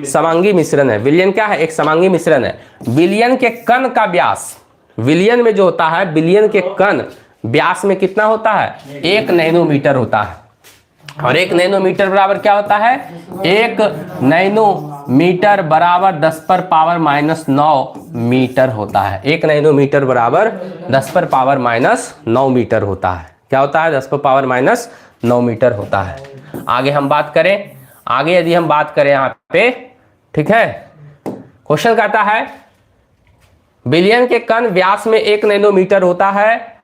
समांगी मिश्रण है। विलयन क्या है, एक समांगी मिश्रण है। विलयन के कण का व्यास, विलयन में जो होता है, विलयन के कण व्यास में कितना होता है, 1 नैनोमीटर होता है। और 1 नैनोमीटर बराबर क्या होता है, 1 नैनोमीटर बराबर 10⁻⁹ मीटर होता है। 1 नैनोमीटर बराबर 10⁻⁹ मीटर होता है। क्या होता है, 10⁻⁹ मीटर होता है। आगे हम बात करें, आगे यदि हम बात करें यहाँ पे, ठीक है, क्वेश्चन कहता है विलयन के कण व्यास में 1 नैनोमीटर होता है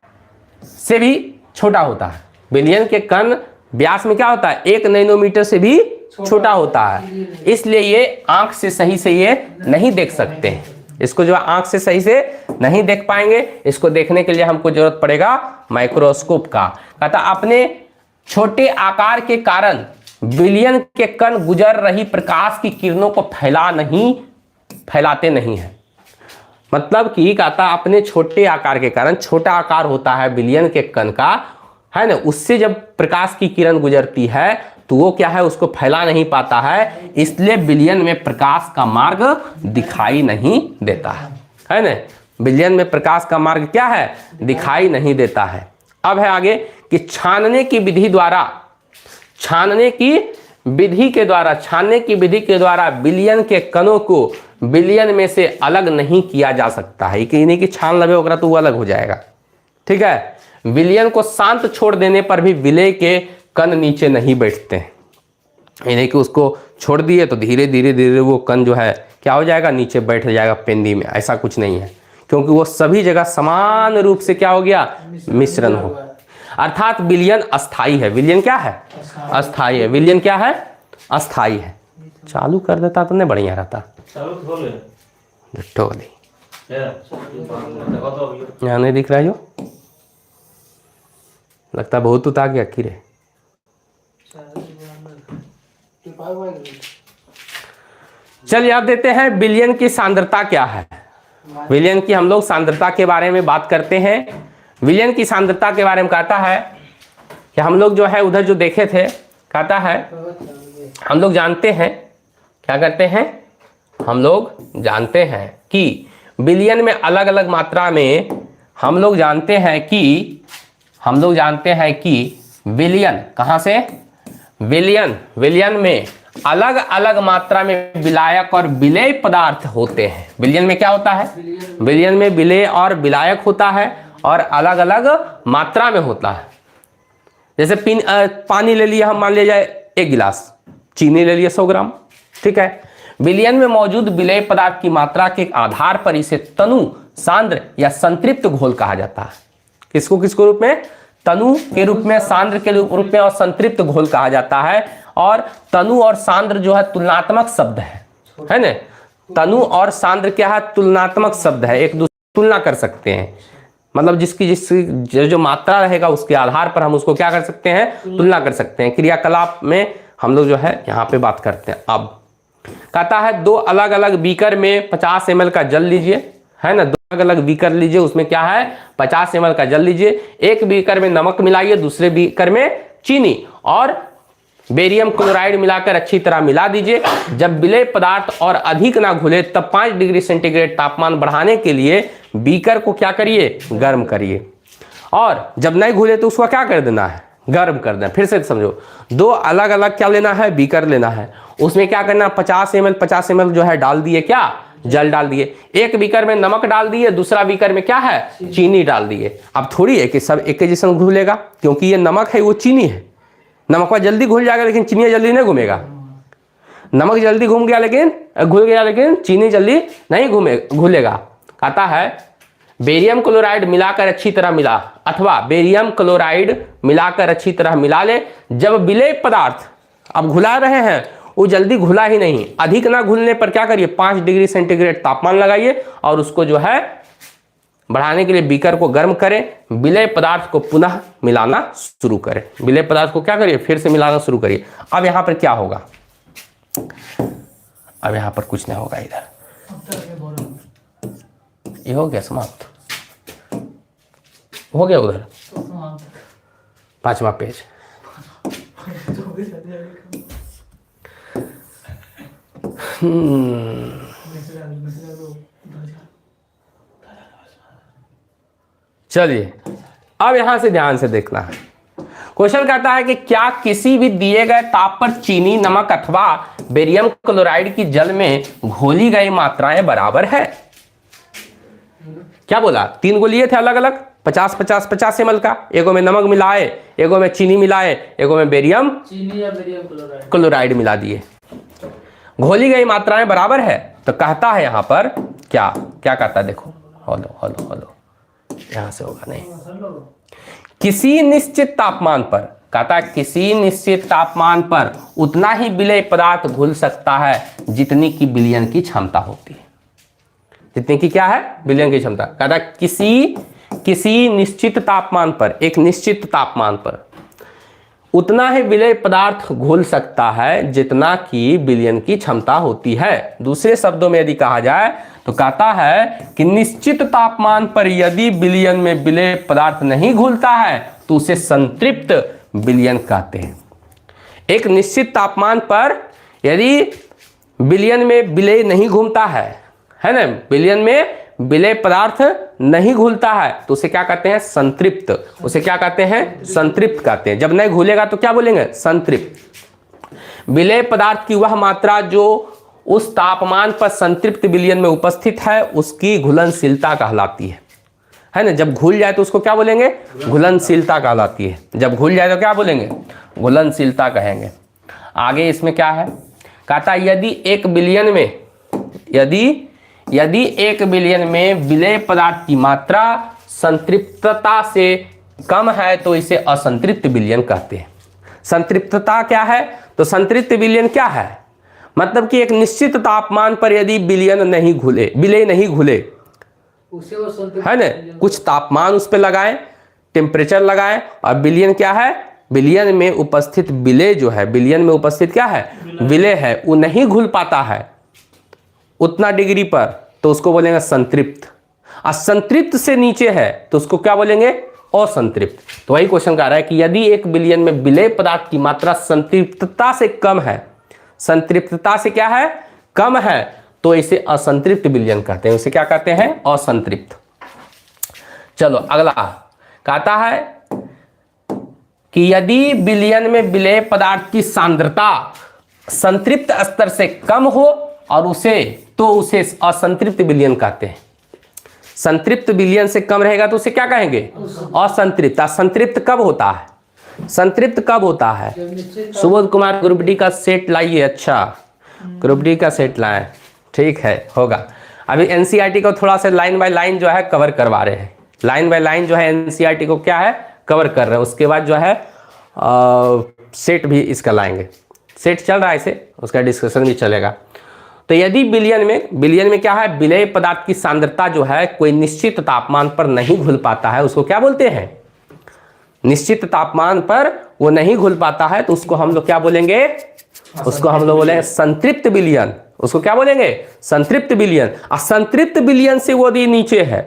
से भी छोटा होता है। विलयन के कण व्यास में क्या होता है, 1 नैनोमीटर से भी छोटा होता है। इसलिए ये आंख से सही से ये नहीं देख सकते हैं, इसको जो आंख से सही से नहीं देख पाएंगे। इसको देखने के लिए हमको जरूरत पड़ेगा माइक्रोस्कोप का। कहता अपने छोटे आकार के कारण विलयन के कण गुजर रही प्रकाश की किरणों को फैलाते नहीं है। मतलब कि कहता अपने छोटे आकार के कारण, छोटा आकार होता है विलयन के कण का, है ना, उससे जब प्रकाश की किरण गुजरती है तो वो क्या है, उसको फैला नहीं पाता है। इसलिए विलयन में प्रकाश का मार्ग दिखाई नहीं देता है ना। विलयन में प्रकाश का मार्ग क्या है, दिखाई नहीं देता है। अब है आगे कि छानने की विधि के द्वारा विलयन के कणों को विलयन में से अलग नहीं किया जा सकता है। कि नहीं कि छान लगे ओकरा तो वो अलग हो जाएगा। ठीक है, विलयन को शांत छोड़ देने पर भी विलय के कण नीचे नहीं बैठते हैं। यानी कि उसको छोड़ दिए तो धीरे धीरे वो कण जो है क्या हो जाएगा, नीचे बैठ जाएगा पेंदी में। ऐसा कुछ नहीं है, क्योंकि वो सभी जगह समान रूप से क्या हो गया, मिश्रण हो। अर्थात विलयन अस्थाई है। विलयन क्या है, अस्थाई है। विलयन क्या है, अस्थाई है। चालू कर देता तो नहीं बढ़िया रहता। यहाँ नहीं दिख रहा है, जो लगता बहुत उता गया किरे। चल याद देते हैं विलयन की सांद्रता क्या है। विलयन की हम लोग सांद्रता के बारे में बात करते हैं। विलयन की सांद्रता के बारे में कहता है कि हम लोग जो है उधर जो देखे थे, कहता है हम लोग जानते हैं, क्या करते हैं, हम लोग जानते हैं कि विलयन में अलग अलग मात्रा में हम लोग जानते हैं कि विलयन कहाँ से, विलयन में अलग अलग मात्रा में विलायक और विलेय पदार्थ होते हैं। विलयन में क्या होता है, विलयन में विलेय और विलायक होता है और अलग अलग मात्रा में होता है। जैसे पानी ले लिया हम, मान लिया जाए 1 गिलास, चीनी ले लिया 100 ग्राम। ठीक है, विलयन में मौजूद विलेय पदार्थ की मात्रा के आधार पर इसे तनु, सांद्र या संतृप्त घोल कहा जाता है। किसको किसको रूप में, तनु के रूप में, सांद्र के रूप में और संतृप्त घोल कहा जाता है। और तनु और सांद्र जो है तुलनात्मक शब्द है ना। तनु और सांद्र क्या है, तुलनात्मक शब्द है, एक दूसरे तुलना कर सकते हैं। मतलब जिसकी जो मात्रा रहेगा उसके आधार पर हम उसको क्या कर सकते हैं, तुलना कर सकते हैं। क्रियाकलाप में हम लोग जो है यहाँ पे बात करते हैं। अब कहता है 2 अलग अलग बीकर में 50 ml का जल लीजिए, है ना। 2 अलग अलग बीकर लीजिए, उसमें क्या है, 50 ml का जल लीजिए। एक बीकर में नमक मिलाइए, दूसरे बीकर में चीनी और बेरियम क्लोराइड मिलाकर अच्छी तरह मिला दीजिए। जब विलेय पदार्थ और अधिक ना घुले तब 5 डिग्री सेंटीग्रेड तापमान बढ़ाने के लिए बीकर को क्या करिए, गर्म करिए। और जब नहीं घुले तो उसको क्या कर देना है, गर्म कर देना। फिर से समझो, 2 अलग अलग क्या लेना है, बीकर लेना है। उसमें क्या करना, 50 ml जो है डाल दिए, क्या, जल डाल दिए। एक बीकर में नमक डाल दिए, दूसरा बीकर में क्या है, चीनी डाल दिए। अब थोड़ी है कि सब एक जैसा घुलेगा, क्योंकि ये नमक है, वो चीनी है। नमक जल्दी घुल जाएगा लेकिन चीनी जल्दी नहीं घूमेगा। नमक जल्दी घूम गया लेकिन घुल गया, लेकिन चीनी जल्दी नहीं घुलेगा। कहता है बेरियम क्लोराइड मिलाकर अच्छी तरह मिला, अथवा बेरियम क्लोराइड मिलाकर अच्छी तरह मिला ले। जब विलेय पदार्थ अब घुला रहे हैं, वो जल्दी घुला ही नहीं, अधिक ना घुलने पर क्या करिए, 5 डिग्री सेंटीग्रेड तापमान लगाइए और उसको जो है बढ़ाने के लिए बीकर को गर्म करें, विलय पदार्थ को पुनः मिलाना शुरू करें। विलय पदार्थ को क्या करिए, फिर से मिलाना शुरू करिए। अब यहां पर क्या होगा, अब यहां पर कुछ नहीं होगा, इधर ये हो गया समाप्त, हो गया उधर 5वां पेज। चलिए अब यहां से ध्यान से देखना है। क्वेश्चन कहता है कि क्या किसी भी दिए गए ताप पर चीनी, नमक अथवा बेरियम क्लोराइड की जल में घोली गई मात्राएं बराबर है। क्या बोला, 3 गो लिए थे अलग अलग 50-50-50 ml का, एगो में नमक मिलाए, एगो में चीनी मिलाए, एगो में बेरियम चीनी या बेरियम क्लोराइड मिला दिए, घोली गई मात्राएं बराबर है। तो कहता है यहां पर क्या क्या कहता है, देखो हलो हलो हलो, यहां से होगा नहीं, किसी निश्चित तापमान पर, कहता है किसी निश्चित तापमान पर उतना ही विलय पदार्थ घुल सकता है जितनी की विलयन की क्षमता होती है। जितनी की क्या है, विलयन की क्षमता। कहता है किसी निश्चित तापमान पर, एक निश्चित तापमान पर उतना ही विलय पदार्थ घुल सकता है जितना कि विलयन की क्षमता होती है। दूसरे शब्दों में यदि कहा जाए तो कहता है कि निश्चित तापमान पर यदि विलयन में विलय पदार्थ नहीं घुलता है तो उसे संतृप्त विलयन कहते हैं। एक निश्चित तापमान पर यदि विलयन में विलय नहीं घूमता है ना, विलयन में विलय पदार्थ नहीं घुलता है तो उसे क्या कहते हैं, संतृप्त। उसे क्या कहते हैं, संतृप्त कहते हैं। जब नहीं घुलेगा तो क्या बोलेंगे, संतृप्त। विलय पदार्थ की वह मात्रा जो उस तापमान पर संतृप्त विलयन में उपस्थित है उसकी घुलनशीलता कहलाती है ना। जब घुल जाए तो उसको क्या बोलेंगे, घुलनशीलता कहलाती है। जब घुल जाए तो क्या बोलेंगे, घुलनशीलता कहेंगे। आगे इसमें क्या है, कहता यदि एक विलयन में यदि एक विलयन में विलय पदार्थ की मात्रा संतृप्तता से कम है तो इसे असंतृप्त विलयन कहते हैं। संतृप्तता क्या है, तो संतृप्त विलयन क्या है, मतलब कि एक निश्चित तापमान पर यदि विलय नहीं घुले उसे वो संतृप्त है ना, कुछ तापमान उस पर लगाएं, टेम्परेचर लगाएं, और विलयन क्या है, विलयन में उपस्थित विलय जो है, विलयन में उपस्थित क्या है, विलय है, वो नहीं घुल पाता है उतना डिग्री पर तो उसको बोलेंगे संतृप्त। असंतृप्त से नीचे है तो उसको क्या बोलेंगे, असंतृप्त। तो वही क्वेश्चन कह रहा है कि यदि एक विलयन में विलय पदार्थ की मात्रा संतृप्तता से कम है, संतृप्तता से क्या है, कम है, तो इसे असंतृप्त विलयन कहते हैं। उसे क्या कहते हैं, असंतृप्त। चलो अगला कहता है कि यदि विलयन में विलय पदार्थ की सांद्रता संतृप्त स्तर से कम हो और उसे असंतृप्त विलयन कहते हैं। संतृप्त विलयन से कम रहेगा तो उसे क्या कहेंगे, असंतृप्त। असंतृप्त कब होता है, संतृप्त कब होता है। सुबोध कुमार ग्रुप डी का सेट लाइए, अच्छा ग्रुप डी का सेट लाएं, ठीक है, होगा। अभी एनसीईआरटी को थोड़ा सा लाइन बाय लाइन जो है कवर करवा रहे हैं, लाइन बाय लाइन जो है एनसीईआरटी को क्या है, कवर कर रहे हैं। उसके बाद जो है सेट भी इसका लाएंगे, सेट चल रहा है इसे, उसका डिस्कशन भी चलेगा। तो यदि विलयन में क्या है, विलय पदार्थ की सांद्रता जो है कोई निश्चित तापमान पर नहीं घुल पाता है, उसको क्या बोलते हैं, निश्चित तापमान पर वो नहीं घुल पाता है तो उसको हम लोग क्या बोलेंगे, उसको हम लोग बोलेंगे संतृप्त विलयन। उसको क्या बोलेंगे, संतृप्त विलयन। असंतृप्त विलयन से वो यदि नीचे है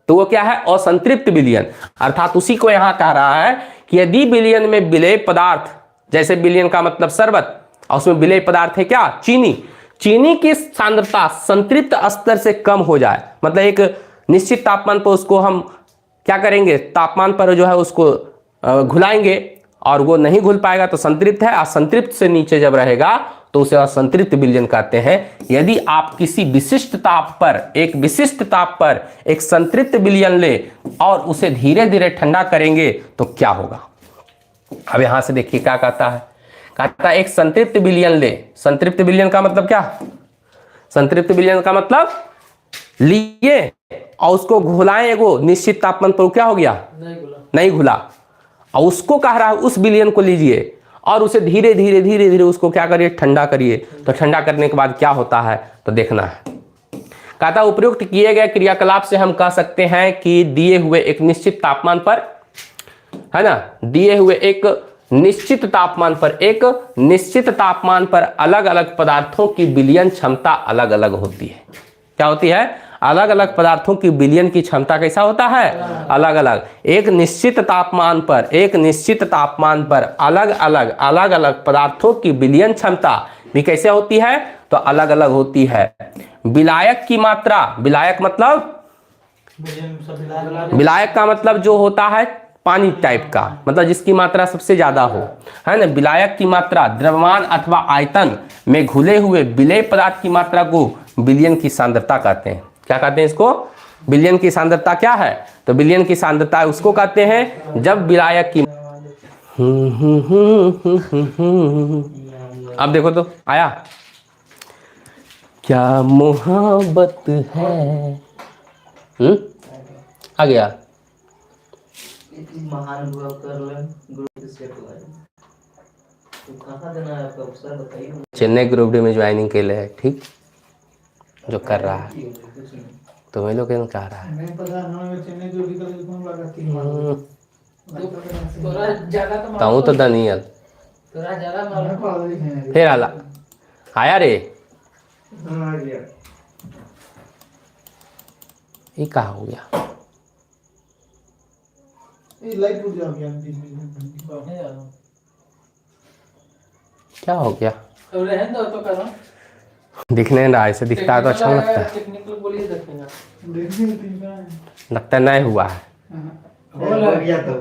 तो वो क्या है, असंतृप्त विलयन। अर्थात उसी को यहां कह रहा है कि यदि विलयन में विलय पदार्थ, जैसे विलयन का मतलब शरबत, और उसमें विलय पदार्थ है क्या, चीनी की सांद्रता संतृप्त स्तर से कम हो जाए, मतलब एक निश्चित तापमान पर उसको हम क्या करेंगे, तापमान पर जो है उसको घुलाएंगे और वो नहीं घुल पाएगा तो संतृप्त है। असंतृप्त से नीचे जब रहेगा तो उसे असंतृप्त विलयन कहते हैं। यदि आप किसी विशिष्ट ताप पर, एक विशिष्ट ताप पर एक संतृप्त विलयन ले और उसे धीरे धीरे ठंडा करेंगे तो क्या होगा। अब यहां से देखिए क्या कहता है, कहता है एक संतृप्त विलयन ले। संतृप्त विलयन का मतलब क्या, संतृप्त विलयन का मतलब लिए और उसको घुलाएं एगो निश्चित तापमान पर, क्या हो गया, नहीं घुला, और उसको कह रहा है उस विलयन को लीजिए और उसे धीरे धीरे उसको क्या करिए, ठंडा करिए। तो ठंडा करने के बाद क्या होता है तो देखना है। कहा था उपयुक्त किए गए क्रियाकलाप से हम कह सकते हैं कि दिए हुए एक निश्चित तापमान पर, है ना, दिए हुए एक निश्चित तापमान पर अलग अलग पदार्थों की विलयन क्षमता अलग अलग होती है। क्या होती है? अलग अलग पदार्थों की विलयन की क्षमता कैसा होता है? अलग अलग। एक निश्चित तापमान पर अलग अलग पदार्थों की विलयन क्षमता भी कैसे होती है? तो अलग अलग होती है। विलायक की मात्रा, विलायक का मतलब जो होता है पानी टाइप का, मतलब जिसकी मात्रा सबसे ज्यादा हो, है ना। विलायक की मात्रा द्रव्यमान अथवा आयतन में घुले हुए विलेय पदार्थ की मात्रा को विलयन की सांद्रता कहते हैं। क्या कहते हैं इसको? विलयन की सांद्रता क्या है? तो विलयन की सांद्रता उसको कहते हैं जब विलायक की अब देखो तो आया क्या मोहब्बत है। आ गया। महान हुआ कर ले ग्रुप से तो कहां देना है आपका सर बताइए। चेन्नई ग्रुप डी में ज्वाइनिंग के लिए है, ठीक, जो कर रहा है तो मैं लोग कह रहा है नहीं पता हमें चेन्नई जो भी कल कौन लगा 3 बार थोड़ा ज्यादा ताऊ तो दानियल थोड़ा ज्यादा मालूम फिर आया रे। ये कहा हो गया? ये लाइट बुझ गया क्या हो गया? तो रहने दो तो करो। दिखने रहा ऐसे दिखता है तो अच्छा लगता है। टेक्निकल बोलिए देखेंगे देखने तीन का लगता नहीं हुआ है। हो गया तो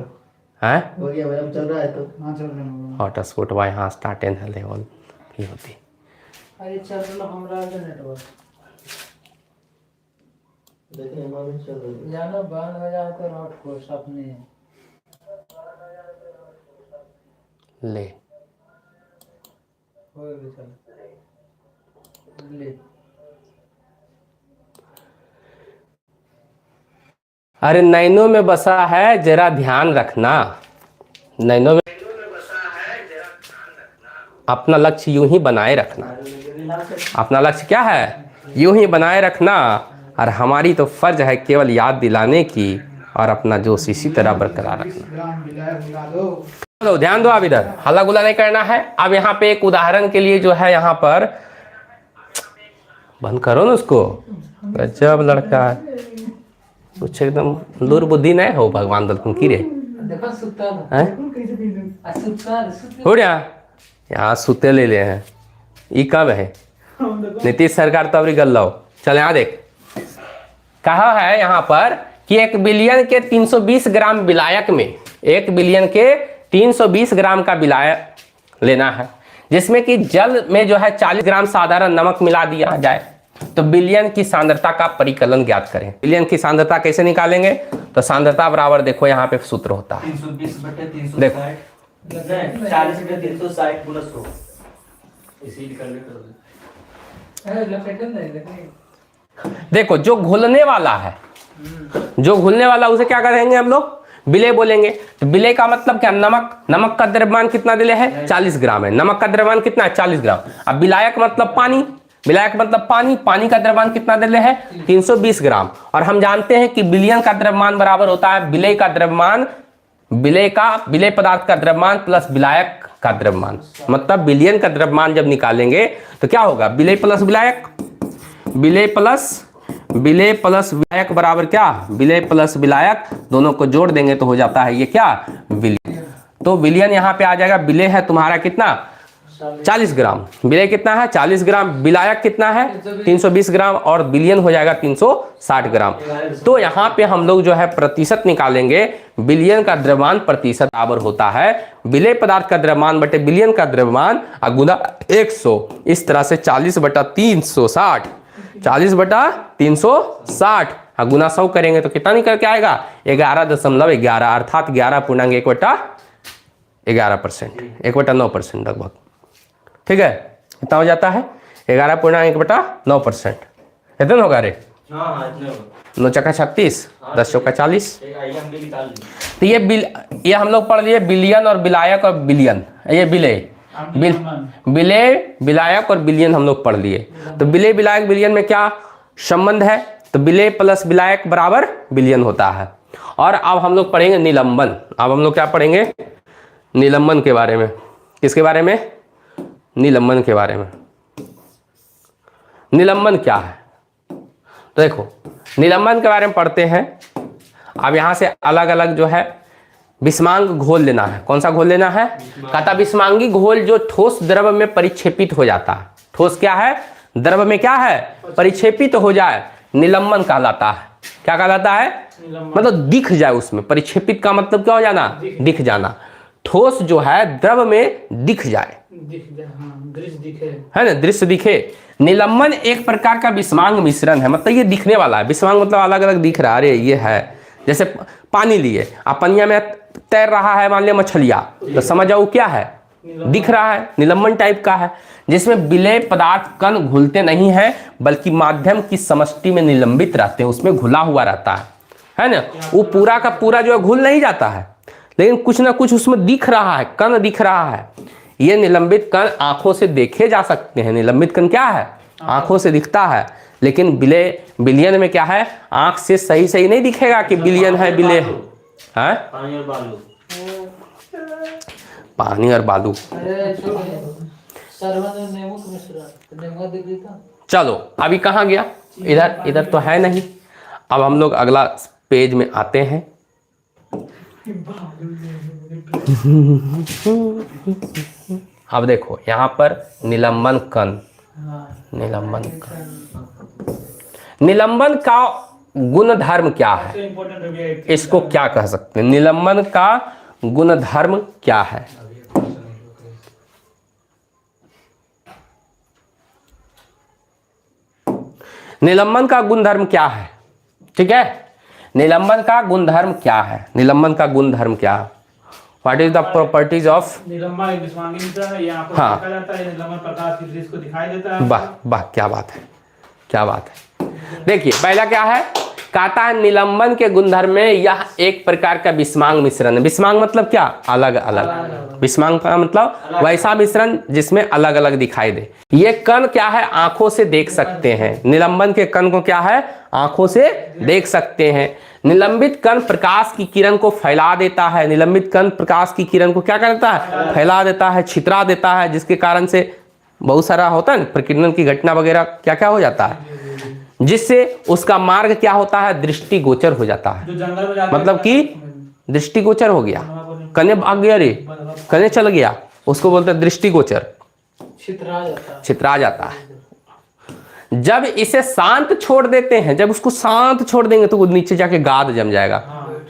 हैं? हो गया मैडम चल रहा है तो हां चल रहा है। हॉटस्पॉट वाई हाँ स्टार्ट इन है लेवल की होती। अरे चल रहा हमरा का नेटवर्क देखिए हमारे चल रहा है जाना बंद हो जाए तो नॉट कोर्स अपने ले हो गया चल ले। अरे नैनो में बसा है जरा ध्यान रखना, नैनो में अपना लक्ष्य यूं ही बनाए रखना। अपना लक्ष्य क्या है? यूं ही बनाए रखना। और हमारी तो फर्ज है केवल याद दिलाने की और अपना जोश इसी तरह बरकरार रखना। तो ध्यान दो, आप इधर हल्ला गुल्ला नहीं करना है। अब यहाँ पे एक उदाहरण के लिए जो है यहाँ पर बंद करो ना उसको। गजब लड़का है, कुछ एकदम लूर बुद्धि नहीं हो भगवान दल तुम की रे देखो सुता हैं? सुता हो गया यहाँ सुते ले ले हैं। ये कब है? नीतीश सरकार तो अभी गल लो। चल यहाँ देख, कहा है यहाँ पर कि 1 बिलियन के 320 ग्राम विलायक में 1 बिलियन के 320 ग्राम का विलायक लेना है, जिसमें कि जल में जो है 40 ग्राम साधारण नमक मिला दिया जाए। तो बिलियन की सांद्रता का परिकलन ज्ञात करें। बिलियन की सांद्रता कैसे निकालेंगे? तो सांद्रता बराबर देखो यहाँ पे सूत्र होता है 320/360 देखो 40/360 + 100 इसी निकालने कर है लपेटन नहीं देखिए देखो जो घुलने वाला है, जो घुलने वाला उसे क्या करेंगे हम लोग? विलेय बोलेंगे। तो विलेय का मतलब क्या? नमक। नमक का द्रव्यमान कितना दिले है? 40 ग्राम है। नमक का द्रव्यमान कितना है? 40 ग्राम। अब विलायक मतलब पानी, विलायक मतलब पानी, पानी का द्रव्यमान कितना दिले है? 320 ग्राम। और हम जानते हैं कि विलयन का द्रव्यमान बराबर होता है विलेय का द्रव्यमान, विलेय पदार्थ का द्रव्यमान प्लस विलायक का द्रव्यमान। मतलब विलयन का द्रव्यमान जब निकालेंगे तो क्या होगा? विलेय प्लस विलायक, विलेय प्लस विलायक बराबर क्या? विलेय प्लस विलायक दोनों को जोड़ देंगे तो हो जाता है ये क्या? विलयन। तो विलयन यहाँ पे आ जाएगा। विलेय है तुम्हारा कितना? 40 ग्राम। विलेय कितना है? 40 ग्राम। विलायक कितना है? 320 ग्राम। और विलयन हो जाएगा 360 ग्राम। तो यहाँ पे हम लोग जो है प्रतिशत निकालेंगे। विलयन का द्रव्यमान प्रतिशत बराबर होता है विलेय पदार्थ का द्रव्यमान बटे विलयन का द्रव्यमान गुना 100। इस तरह से 40/360 40/360 गुना 100 करेंगे तो कितना निकल के आएगा? 11.11 अर्थात 11.11%, 1/9% लगभग। ठीक है, कितना हो जाता है? 11.1/9%। इतना होगा रे? हां हां इतने हो 9 चक्का 36, 10 चौका 40। एक आइए हम भी निकाल ली। तो ये हम लोग पढ़ लिए बिलियन और विलायक और बिलियन। ये विलेय, विलेय, विलायक और बिलियन हम लोग पढ़ लिए। तो विलेय, विलायक, बिलियन में क्या संबंध है, तो विलेय प्लस विलायक बराबर विलयन होता है। और अब हम लोग पढ़ेंगे निलंबन। अब हम लोग क्या पढ़ेंगे? निलंबन के बारे में। किसके बारे में? निलंबन के बारे में। निलंबन क्या है? तो देखो, निलंबन के बारे में पढ़ते हैं। अब यहां से अलग अलग जो है विषमांग घोल लेना है। कौन सा घोल लेना है? कहता विषमांगी घोल जो ठोस द्रव में परिक्षेपित हो जाता है। ठोस क्या है? द्रव में क्या है? परिक्षेपित हो जाए, निलंबन कहलाता है। क्या कहलाता है? मतलब दिख जाए उसमें। परिक्षेपित का मतलब क्या हो जाना? दिख जाना। ठोस जो है द्रव में दिख जाए, दृश्य दिखे, है ना, दृश्य दिखे। निलंबन एक प्रकार का विषमांग मिश्रण है, मतलब ये दिखने वाला है। विषमांग मतलब अलग अलग दिख रहा है, अरे ये है। जैसे पानी लिए, आप पनिया में तैर रहा है, मान लिया मछलियां, तो समझ जाओ क्या है? दिख रहा है, निलंबन टाइप का है। जिसमें विलेय पदार्थ कण घुलते नहीं है, बल्कि माध्यम की समष्टि में निलंबित रहते हैं, उसमें घुला हुआ रहता है ना। वो पूरा का पूरा जो है घुल नहीं जाता है, लेकिन कुछ ना कुछ उसमें दिख रहा है, कण दिख रहा है। ये निलंबित कण आंखों से देखे जा सकते हैं। निलंबित कण क्या है? आंखों से दिखता है। लेकिन विलयन में क्या है? आंख से सही सही नहीं दिखेगा कि विलयन है, विलय है। पानी और बालू। पानी और बालू। चलो अभी कहाँ गया? इधर, इधर तो है नहीं। अब हम लोग अगला पेज में आते हैं। अब देखो यहाँ पर निलंबन कण। निलंबन कण, निलंबन का गुणधर्म क्या है? इसको क्या कह सकते हैं? निलंबन का गुणधर्म क्या है? निलंबन का गुणधर्म क्या है? ठीक है, निलंबन का गुणधर्म क्या है? निलंबन का गुणधर्म क्या है? What is the properties of? निलंबन एक विषमांगी मिश्रण है, यहाँ पर हाँ। देखा जाता है। निलंबन प्रकाश की दृश्य को दिखाई देता है। वाह वाह, क्या बात है, क्या बात है। देखिए पहला क्या है? कहता है निलंबन के गुणधर्म में यह एक प्रकार का विषमांग मिश्रण है। विषमांग मतलब क्या? अलग अलग। विषमांग का मतलब वैसा मिश्रण जिसमें अलग अलग दिखाई दे। ये कण क्या है? आंखों से देख सकते हैं। निलंबन के कण को क्या है? आंखों से देख सकते हैं। निलंबित कण प्रकाश की किरण को फैला देता है। निलंबित कण प्रकाश की किरण को क्या करता है? फैला देता है, छितरा देता है, जिसके कारण से बहुत सारा होता है प्रकीर्णन की घटना वगैरह क्या क्या हो जाता है, जिससे उसका मार्ग क्या होता है? दृष्टिगोचर हो जाता है। जो जंगल में जाते हैं, मतलब कि दृष्टिगोचर हो गया, कने भाग गया रे, कने चल गया, उसको बोलते हैं दृष्टिगोचर, छितरा जाता है। जब इसे शांत छोड़ देते हैं, जब उसको शांत छोड़ देंगे तो वो नीचे जाके गाद जम जाएगा,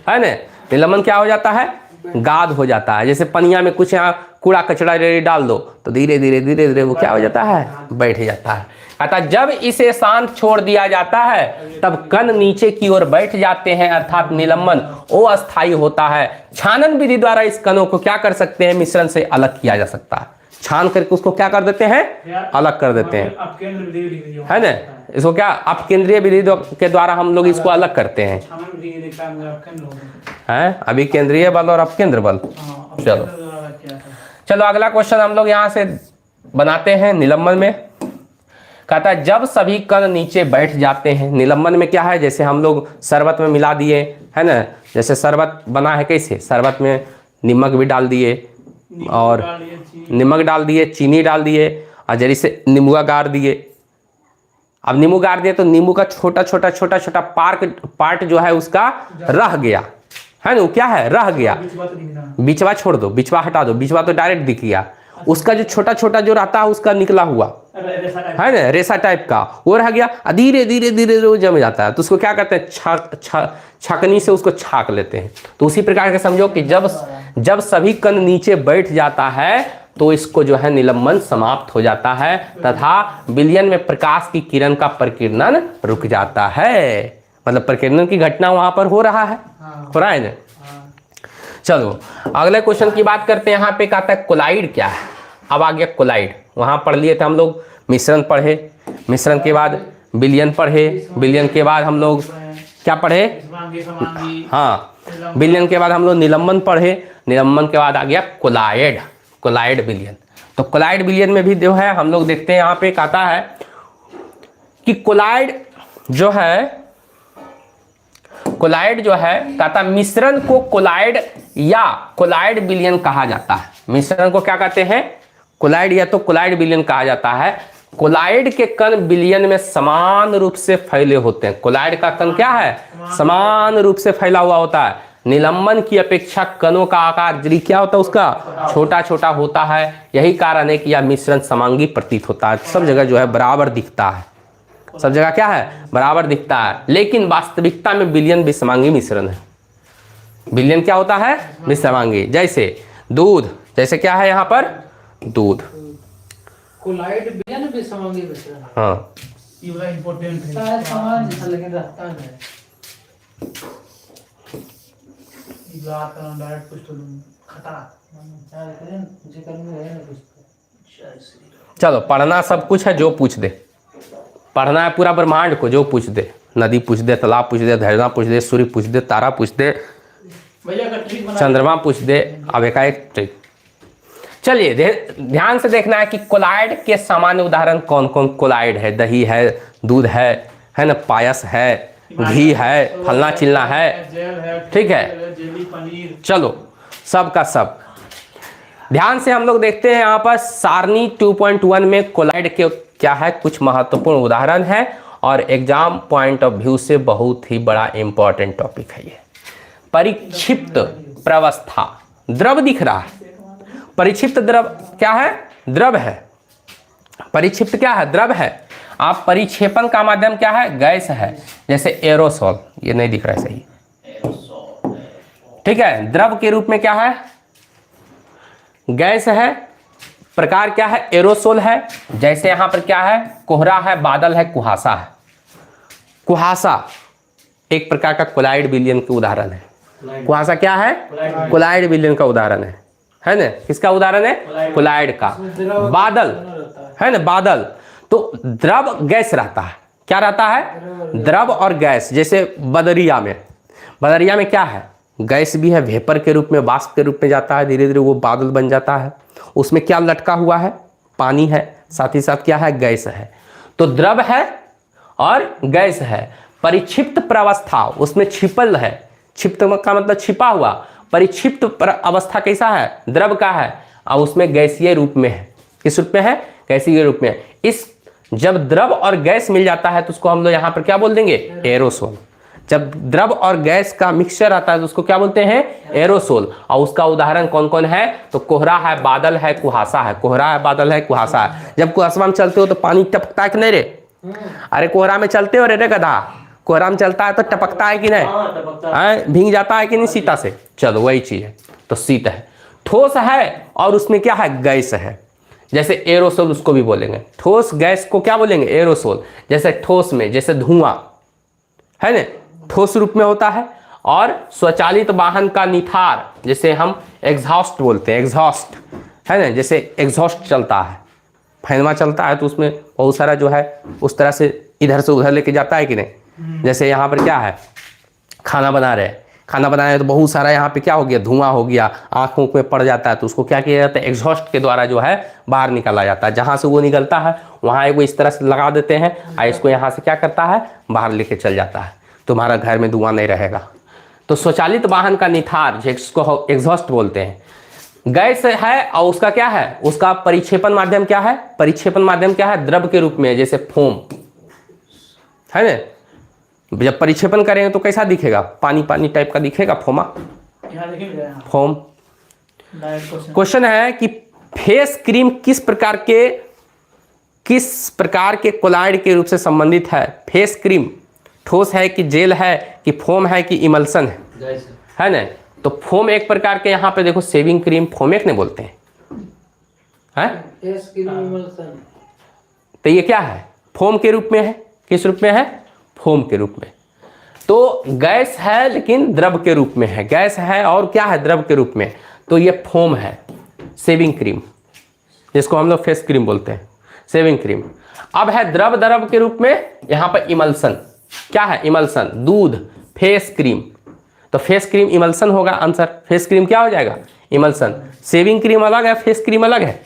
है ना। निलंबन क्या हो जाता है? गाद हो जाता है। जैसे पनिया में कुछ यहाँ कूड़ा कचड़ा डाल दो तो धीरे धीरे धीरे धीरे वो क्या हो जाता है? बैठ जाता है। अतः जब इसे शांत छोड़ दिया जाता है तब कण नीचे की ओर बैठ जाते हैं, अर्थात निलंबन अस्थायी होता है। छानन विधि द्वारा इस कणों को क्या कर सकते हैं? मिश्रण से अलग किया जा सकता है। छान करके उसको क्या कर देते हैं? अलग कर देते हैं, है ना। इसको क्या अपकेंद्रीय विधि के द्वारा हम लोग इसको अलग करते हैं, हैं? अभी केंद्रीय बल और अपकेंद्र बल। चलो चलो अगला क्वेश्चन हम लोग यहाँ से बनाते हैं। निलंबन में कहता है जब सभी कण नीचे बैठ जाते हैं। निलंबन में क्या है? जैसे हम लोग शरबत में मिला दिए, है ना। जैसे शरबत बना है कैसे? शरबत में नमक भी डाल दिए, और नमक डाल दिए, चीनी डाल दिए, और जरी से नींबुआ गाड़ दिए। अब नींबू गाड़ दिए तो नींबू का छोटा छोटा छोटा छोटा पार्ट जो है उसका रह गया, है ना। वो क्या है? रह गया। बिचवा छोड़ दो, बिचवा हटा दो, बिचवा तो डायरेक्ट दिख गया। उसका जो छोटा छोटा जो रहता है उसका निकला हुआ, है ना, रेसा टाइप का, वो रह गया। धीरे धीरे धीरे वो जम जाता है, तो उसको क्या करते हैं? छकनी से उसको छाक लेते हैं। तो उसी प्रकार के समझो कि जब सभी कण नीचे बैठ जाता है तो इसको जो है निलंबन समाप्त हो जाता है, तथा विलयन में प्रकाश की किरण का प्रकीर्णन रुक जाता है। मतलब प्रकीर्णन की घटना वहां पर हो रहा है, हो रहा है ना। चलो अगले क्वेश्चन की बात करते हैं। यहाँ पे कहता है कोलाइड क्या है? अब आ गया कोलाइड। वहां पढ़ लिए थे हम लोग, मिश्रण पढ़े, मिश्रण के बाद विलयन पढ़े, विलयन के बाद हम लोग क्या पढ़े? हाँ, विलयन के बाद हम लोग निलंबन पढ़े, निलंबन के बाद आ गया कोलाइड, कोलाइड विलयन। तो कोलाइड विलयन में भी जो है हम लोग देखते हैं यहाँ पे कहता है कि कोलाइड जो है कोलाइड जो है कहता मिश्रण को कोलाइड या कोलाइड विलयन कहा जाता है। मिश्रण को क्या कहते हैं? कोलाइड या तो कोलाइड विलयन कहा जाता है। कोलाइड के कण विलयन में समान रूप से फैले होते हैं। कोलाइड का कण क्या है? समान रूप से फैला हुआ होता है। निलंबन की अपेक्षा कणों का आकार जरी क्या होता है उसका? छोटा छोटा होता है। यही कारण है कि यह मिश्रण समांगी प्रतीत होता है। सब जगह जो है बराबर दिखता है। सब जगह क्या है? बराबर दिखता है। लेकिन वास्तविकता में विलयन विषमांगी मिश्रण है। विलयन क्या होता है? विषमांगी। जैसे दूध, जैसे क्या है यहाँ पर? दूध। कोलाइड विलयन विषमांगी मिश्रण। हाँ, ये बड़ा इंपॉर्टेंट है। शायद समान जैसा लेकिन रहता नहीं। ये बात डायरेक्ट कुछ तो खतरा। शायद करें जिक्र में है ना कुछ तो। जय श्री राम। चलो पढ़ना सब कुछ है, जो पूछ दे पढ़ना है पूरा ब्रह्मांड को, जो पूछ दे। नदी पूछ दे, तालाब पूछ दे, झरना पूछ दे, सूर्य पूछ दे, तारा पूछ दे, भैया का ट्रिक बना चंद्रमा पूछ दे। अब एकाएक ट्रिक। चलिए ध्यान से देखना है कि कोलाइड के सामान्य उदाहरण कौन कौन कोलाइड है। दही है, दूध है ना, पायस है, घी है, फलना चिलना है, जेल है, ठीक है। जेली पनीर। चलो सब का सब ध्यान से हम लोग देखते हैं। यहाँ पर सारणी 2.1 में कोलाइड के क्या है कुछ महत्वपूर्ण उदाहरण है और एग्जाम पॉइंट ऑफ व्यू से बहुत ही बड़ा इंपॉर्टेंट टॉपिक है ये। परिक्षिप्त प्रवस्था, द्रव दिख रहा है। परिक्षिप्त द्रव क्या है? द्रव है। परिक्षिप्त क्या है? द्रव है। आप परिक्षेपण का माध्यम क्या है? गैस है। जैसे एरोसोल, ये नहीं दिख रहा है सही, ठीक है। द्रव के रूप में क्या है? गैस है। प्रकार क्या है? एरोसोल है। जैसे यहां पर क्या है? कोहरा है, बादल है, कुहासा है। कुहासा एक प्रकार का कोलाइड विलयन के उदाहरण है। कुहासा क्या है? कोलाइड विलयन का उदाहरण है ना? किसका उदाहरण है? कोलाइड का। बादल है ना, बादल तो द्रव गैस रहता है। क्या रहता है? द्रव और गैस। जैसे बदरिया में, बदरिया में क्या है? गैस भी है, वेपर के रूप में, वाष्प के रूप में जाता है, धीरे धीरे वो बादल बन जाता है। उसमें क्या लटका हुआ है? पानी है, साथ ही साथ क्या है? गैस है। तो द्रव है और गैस है। परिक्षिप्त प्रावस्था, उसमें छिपल है। क्षिप्त का मतलब छिपा हुआ। परिक्षिप्त अवस्था कैसा है? द्रव का है और उसमें गैसीय रूप में है। किस रूप में है? गैसीय रूप में। इस जब द्रव और गैस मिल जाता है तो उसको हम लोग यहाँ पर क्या बोल देंगे? एरोसोल। जब द्रव और गैस का मिक्सचर आता है तो उसको क्या बोलते हैं? एरोसोल। और उसका उदाहरण कौन कौन है? तो कोहरा है, बादल है, कुहासा है। कोहरा है, बादल है, कुहासा है। जब कुहासा में चलते हो तो पानी टपकता है कि नहीं रे? अरे कोहरा में चलते हो रे गधा? कोहरा में चलता है तो टपकता है कि नहीं? भीग जाता है कि नहीं सीता से? चलो वही चीज है। तो शीत है। ठोस है और उसमें क्या है? गैस है। जैसे एरोसोल उसको भी बोलेंगे। ठोस गैस को क्या बोलेंगे? एरोसोल। जैसे ठोस में जैसे धुआं है ना, ठोस रूप में होता है। और स्वचालित वाहन का निथार, जैसे हम एग्जॉस्ट बोलते हैं, एग्जॉस्ट है ना, जैसे एग्जॉस्ट चलता है, फैनमा चलता है तो उसमें बहुत सारा जो है उस तरह से इधर से उधर लेके जाता है कि नहीं। जैसे यहाँ पर क्या है? खाना बना रहे हैं, खाना बनाए तो बहुत सारा यहाँ पे क्या हो गया? धुआं हो गया, आँखों में पड़ जाता है तो उसको क्या किया जाता है? एग्जॉस्ट के द्वारा जो है बाहर निकाला जाता है। जहाँ से वो निकलता है वहाँ एक वो इस तरह से लगा देते हैं और इसको यहाँ से क्या करता है? बाहर लेके चल जाता है। तुम्हारा घर में धुआं नहीं रहेगा। तो स्वचालित वाहन का निथार जिसको एग्जॉस्ट बोलते हैं, गैस है और उसका क्या है? उसका परिक्षेपण माध्यम क्या है? परिक्षेपण माध्यम क्या है? द्रव के रूप में, जैसे फोम है ना। जब परिक्षेपण करेंगे तो कैसा दिखेगा? पानी पानी टाइप का दिखेगा, फोमा, यहाँ देखिए फोम। Direct question. क्वेश्चन है कि फेस क्रीम किस प्रकार के कोलाइड के रूप से संबंधित है? फेस क्रीम ठोस है कि जेल है कि फोम है कि इमल्सन है ना? तो फोम एक प्रकार के, यहाँ पे देखो शेविंग क्रीम फोम एक ने बोलते हैं। तो ये क्या है? फोम के रूप में है। किस रूप में है? फोम के रूप में। तो गैस है लेकिन द्रव के रूप में है। गैस है और क्या है? द्रव के रूप में। तो ये फोम है, शेविंग क्रीम, जिसको हम लोग फेस क्रीम बोलते हैं, शेविंग क्रीम। अब है द्रव के रूप में, यहाँ पर इमल्सन। क्या है? इमल्सन। दूध, फेस क्रीम। तो फेस क्रीम इमल्सन होगा आंसर। फेस क्रीम क्या हो जाएगा? इमल्सन। शेविंग क्रीम अलग है, फेस क्रीम अलग है।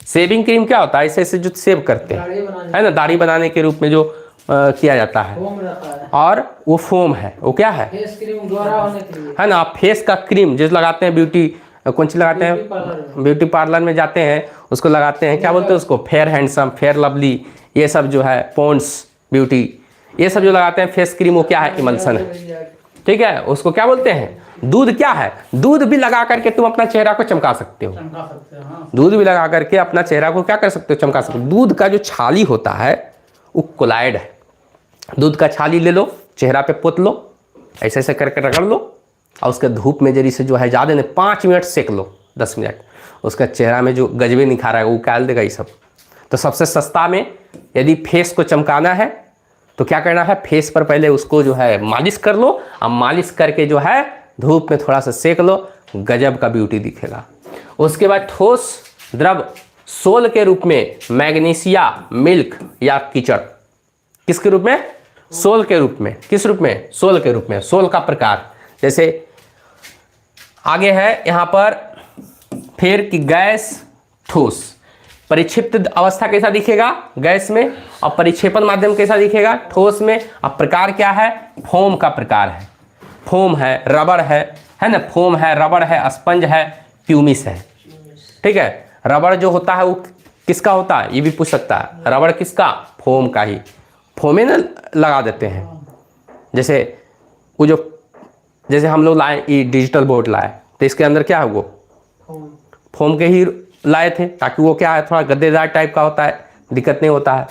शेविंग क्रीम क्या होता है? ऐसे ऐसे जो सेव करते हैं है ना, दाढ़ी बनाने के रूप में जो किया जाता है, फोम रहता है और वो फोम है, वो क्या है, फेस क्रीम गोरा होने के लिए। है ना। फेस का क्रीम जिस लगाते हैं, ब्यूटी कौन सी लगाते ब्यूटी हैं, पार्लर में। ब्यूटी पार्लर में जाते हैं, उसको लगाते हैं, क्या बोलते हैं उसको, फेयर हैंडसम, फेयर लवली, ये सब जो है, पॉन्ड्स ब्यूटी, ये सब जो लगाते हैं फेस क्रीम, वो क्या है, इमल्सन है, ठीक है। उसको क्या बोलते हैं, दूध। क्या है, दूध भी लगा करके तुम अपना चेहरा को चमका सकते हो, चमका सकते हैं, हाँ। दूध भी लगा करके अपना चेहरा को क्या कर सकते हो, चमका सकते हो। दूध का जो छाली होता है वो कोलाइड है। दूध का छाली ले लो, चेहरा पे पोत लो, ऐसे ऐसे करके रगड़ लो, और उसके धूप में जरी से जो है ज़्यादा नहीं 5 मिनट सेक लो, 10 मिनट, उसका चेहरा में जो गजबे निखार आएगा वो निकाल देगा ये सब। तो सबसे सस्ता में यदि फेस को चमकाना है तो क्या करना है, फेस पर पहले उसको जो है मालिश कर लो, और मालिश करके जो है धूप में थोड़ा सा सेक लो, गजब का ब्यूटी दिखेगा। उसके बाद ठोस द्रव सोल के रूप में मैग्नीशिया, मिल्क या कीचड़, किसके रूप में, सोल के रूप में, किस रूप में, सोल के रूप में, सोल का प्रकार। जैसे आगे है यहाँ पर फिर कि गैस, ठोस, परिक्षिप्त अवस्था कैसा दिखेगा गैस में, और परिक्षेपण माध्यम कैसा दिखेगा ठोस में। अब प्रकार क्या है, फोम का प्रकार है, फोम है, रबड़ है ना, फोम है, रबड़ है, स्पंज है, प्यूमिस है, ठीक है। रबड़ जो होता है वो किसका होता है, ये भी पूछ सकता है, रबड़ किसका, फोम का ही, फोमे ना लगा देते हैं। जैसे वो जो, जैसे हम लोग लाए ये डिजिटल बोर्ड लाए, तो इसके अंदर क्या है, वो फोम के ही लाए थे, ताकि वो क्या है, थोड़ा गद्देदार टाइप का होता है, दिक्कत नहीं होता है।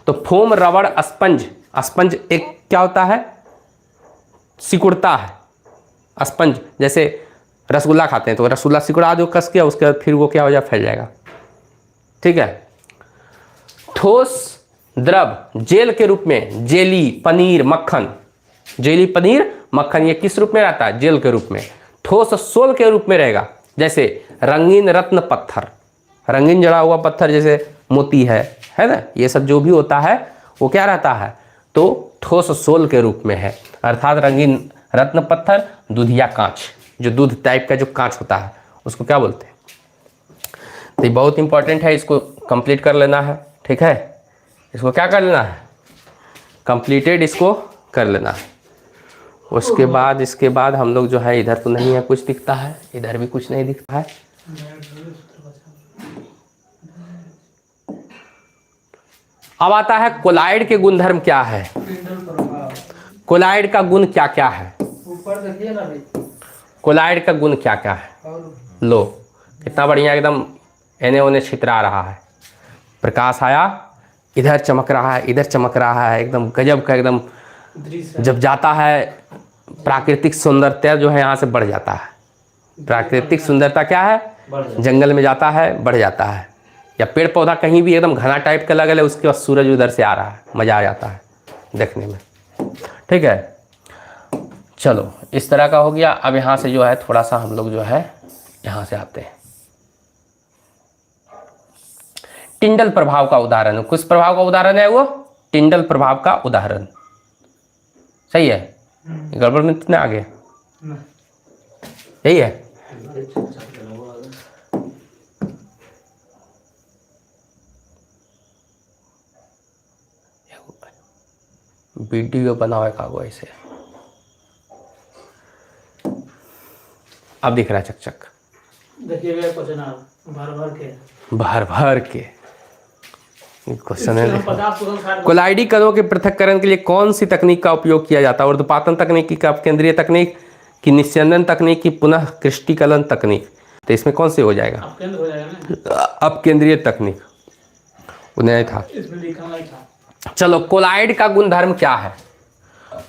तो फोम, रबड़, स्पंज, स्पंज एक क्या होता है, सिकुड़ता है, स्पंज। जैसे रसगुल्ला खाते हैं तो रसगुल्ला सिकुड़ा दो कस के, उसके बाद फिर वो क्या हो जाए, फैल जाएगा, ठीक है। ठोस द्रव जेल के रूप में, जेली, पनीर, मक्खन, जेली, पनीर, मक्खन, ये किस रूप में रहता है, जेल के रूप में। ठोस सोल के रूप में रहेगा, जैसे रंगीन रत्न पत्थर, रंगीन जड़ा हुआ पत्थर जैसे मोती है ना, ये सब जो भी होता है वो क्या रहता है, तो ठोस सोल के रूप में है, अर्थात रंगीन रत्न पत्थर, दूधिया कांच, जो दूध टाइप का जो कांच होता है उसको क्या बोलते हैं। तो ये बहुत इंपॉर्टेंट है, इसको कंप्लीट कर लेना है, ठीक है। इसको क्या कर लेना है, कंप्लीटेड इसको कर लेना है। उसके बाद, इसके बाद हम लोग जो है, इधर तो नहीं है कुछ दिखता है, इधर भी कुछ नहीं दिखता है। अब आता है कोलाइड के गुणधर्म क्या है, कोलाइड का गुण क्या क्या है, ऊपर देखिए ना भाई, कोलाइड का गुण क्या क्या है। लो कितना बढ़िया, एकदम एने ओने छितरा रहा है, प्रकाश आया, इधर चमक रहा है, इधर चमक रहा है, एकदम गजब का, एकदम जब जाता है प्राकृतिक सुंदरता जो है यहाँ से बढ़ जाता है। प्राकृतिक सुंदरता क्या है, जंगल में जाता है बढ़ जाता है, या पेड़ पौधा कहीं भी एकदम घना टाइप का लगल है, उसके बाद सूरज उधर से आ रहा है, मज़ा आ जाता है देखने में, ठीक है। चलो इस तरह का हो गया। अब यहाँ से जो है थोड़ा सा हम लोग जो है यहाँ से आते हैं, टिंडल प्रभाव का उदाहरण, किस प्रभाव का उदाहरण है वो, टिंडल प्रभाव का उदाहरण, सही है। गड़बड़ में कितने आगे, यही है। वीडियो बनाओ कागो ऐसे, अब दिख रहा है चक देखिएगा क्वेश्चन आप भर भर के क्वेश्चन है। 50 कोलाइडी कणों के पृथक्करण के लिए कौन सी तकनीक का उपयोग किया जाता है, ऊर्ध्वपातन तकनीक की, केंद्रीय तकनीक की, निस्यंदन तकनीक की, पुनः क्रिस्टीकलन तकनीक। तो इसमें कौन से हो जाएगा, अपकेंद्र हो जाएगा ना, अब केंद्रीय तकनीक उन्हें था, इसमें लिखा नहीं था। चलो कोलाइड का गुणधर्म क्या है,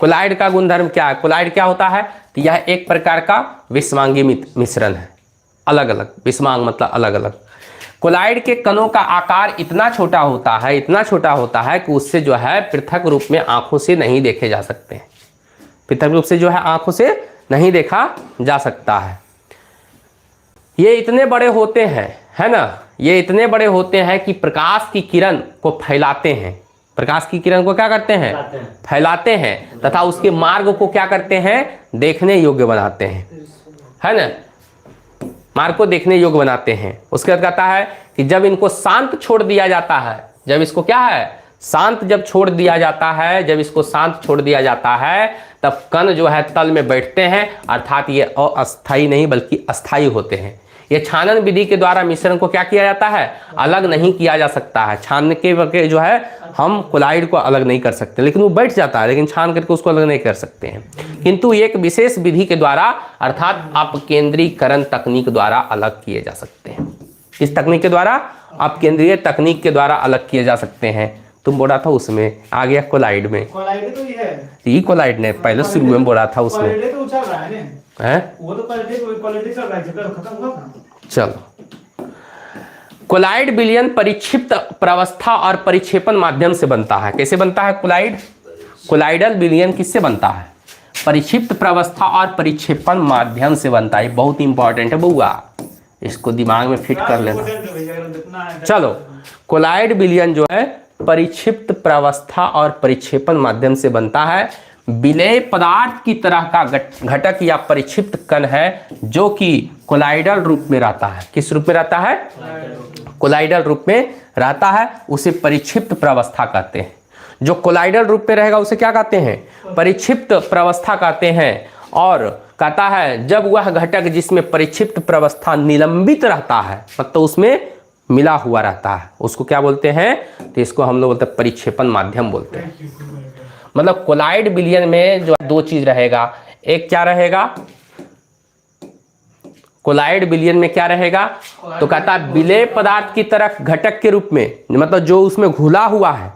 कोलाइड का गुणधर्म क्या है, कोलाइड क्या होता है, तो यह एक प्रकार का विषमांगी मिश्रण है, अलग अलग, विषमांग मतलब अलग अलग। कोलाइड के कणों का आकार इतना छोटा होता है, इतना छोटा होता है कि उससे जो है पृथक रूप में आंखों से नहीं देखे जा सकते हैं, पृथक रूप से जो है आंखों से नहीं देखा जा सकता है। ये इतने बड़े होते हैं, है ना, ये इतने बड़े होते हैं कि प्रकाश की किरण को फैलाते हैं, प्रकाश की किरण को क्या करते हैं, फैलाते हैं, तथा उसके मार्ग को क्या करते हैं, देखने योग्य बनाते हैं, है ना, मार्ग को देखने योग्य बनाते हैं। उसके बाद कहता है कि जब इनको शांत छोड़ दिया जाता है, जब इसको क्या है शांत जब छोड़ दिया जाता है, जब इसको शांत छोड़ दिया जाता है, तब कण जो है तल में बैठते हैं, अर्थात ये अस्थायी नहीं बल्कि अस्थायी होते हैं। ये छानन विधि के द्वारा मिश्रण को क्या किया जाता है, अलग नहीं किया जा सकता है। छानने के वक्त जो है हम कोलाइड को अलग नहीं कर सकते, लेकिन वो बैठ जाता है, लेकिन छान करके उसको अलग नहीं कर सकते हैं। किंतु एक विशेष विधि के द्वारा अर्थात अपकेंद्रीकरण तकनीक द्वारा अलग किए जा सकते हैं। इस तकनीक के द्वारा, अपकेंद्रीय तकनीक के द्वारा अलग किए जा सकते हैं। तुम बोला था उसमें, आ गया कोलाइड में। कोलाइड तो ये है, ये कोलाइड ने पहले शुरू में बोला था उसमें, कोलाइड तो चल रहा है ना, है वो तो कोलाइड चल रहा है, जब खत्म होगा ना। चलो, कोलाइड विलयन परिक्षिप्त प्रवस्था और परिक्षेपण माध्यम से बनता है। कैसे बनता है कोलाइड? कोलाइडल विलयन किससे बनता है? परिक्षिप्त प्रवस्था और परिक्षेपण माध्यम से बनता है। बहुत इंपॉर्टेंट है बउआ, इसको दिमाग में फिट कर लेना। चलो, कोलाइड विलयन जो है परिक्षिप्त प्रवस्था और परिक्षेपण माध्यम से बनता है। विलेय पदार्थ की तरह का घटक या परिक्षिप्त कण है जो कि कोलाइडल रूप में रहता है। किस रूप में रहता है? कोलाइडल रूप में रहता है, उसे परिक्षिप्त प्रवस्था कहते हैं। जो कोलाइडल रूप में रहेगा उसे क्या कहते हैं? परिक्षिप्त प्रवस्था कहते हैं। और कहता है जब वह घटक जिसमें परिक्षिप्त प्रवस्था निलंबित रहता है, मतलब उसमें मिला हुआ रहता है, उसको क्या बोलते हैं? तो इसको हम लोग बोलते हैं परिक्षेपण माध्यम बोलते हैं। मतलब कोलाइड विलयन में जो दो चीज रहेगा, एक क्या रहेगा? कोलाइड विलयन में क्या रहेगा? तो कहता है विलेय पदार्थ की तरह घटक के रूप में, मतलब जो उसमें घुला हुआ है,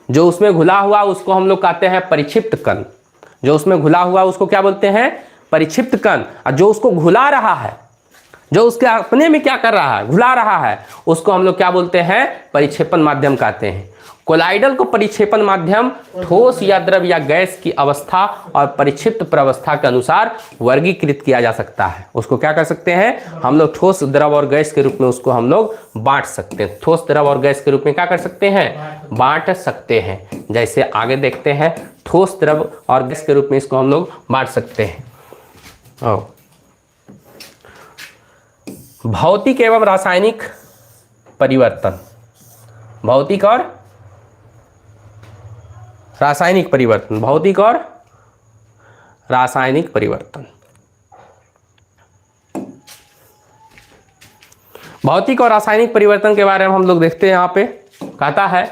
जो उसमें घुला हुआ उसको हम लोग कहते हैं परिक्षिप्त कण। जो उसमें घुला हुआ उसको क्या बोलते हैं? परिक्षिप्त कण। और जो उसको घुला रहा है, जो उसके अपने में क्या कर रहा है, घुला रहा है, उसको हम लोग क्या बोलते हैं? परिक्षेपण माध्यम कहते हैं। कोलाइडल को परिक्षेपण माध्यम ठोस या द्रव या गैस की अवस्था और परिक्षिप्त प्रवस्था के अनुसार वर्गीकृत किया जा सकता है। उसको क्या कर सकते हैं हम लोग? ठोस, द्रव और गैस के रूप में उसको हम लोग बांट सकते हैं। ठोस, द्रव और गैस के रूप में क्या कर सकते हैं? बांट सकते हैं। जैसे आगे देखते हैं, ठोस, द्रव और गैस के रूप में इसको हम लोग बांट सकते हैं। भौतिक एवं रासायनिक परिवर्तन, भौतिक और रासायनिक परिवर्तन, भौतिक और रासायनिक परिवर्तन। भौतिक और रासायनिक परिवर्तन के बारे में हम लोग देखते हैं। यहाँ पे कहता है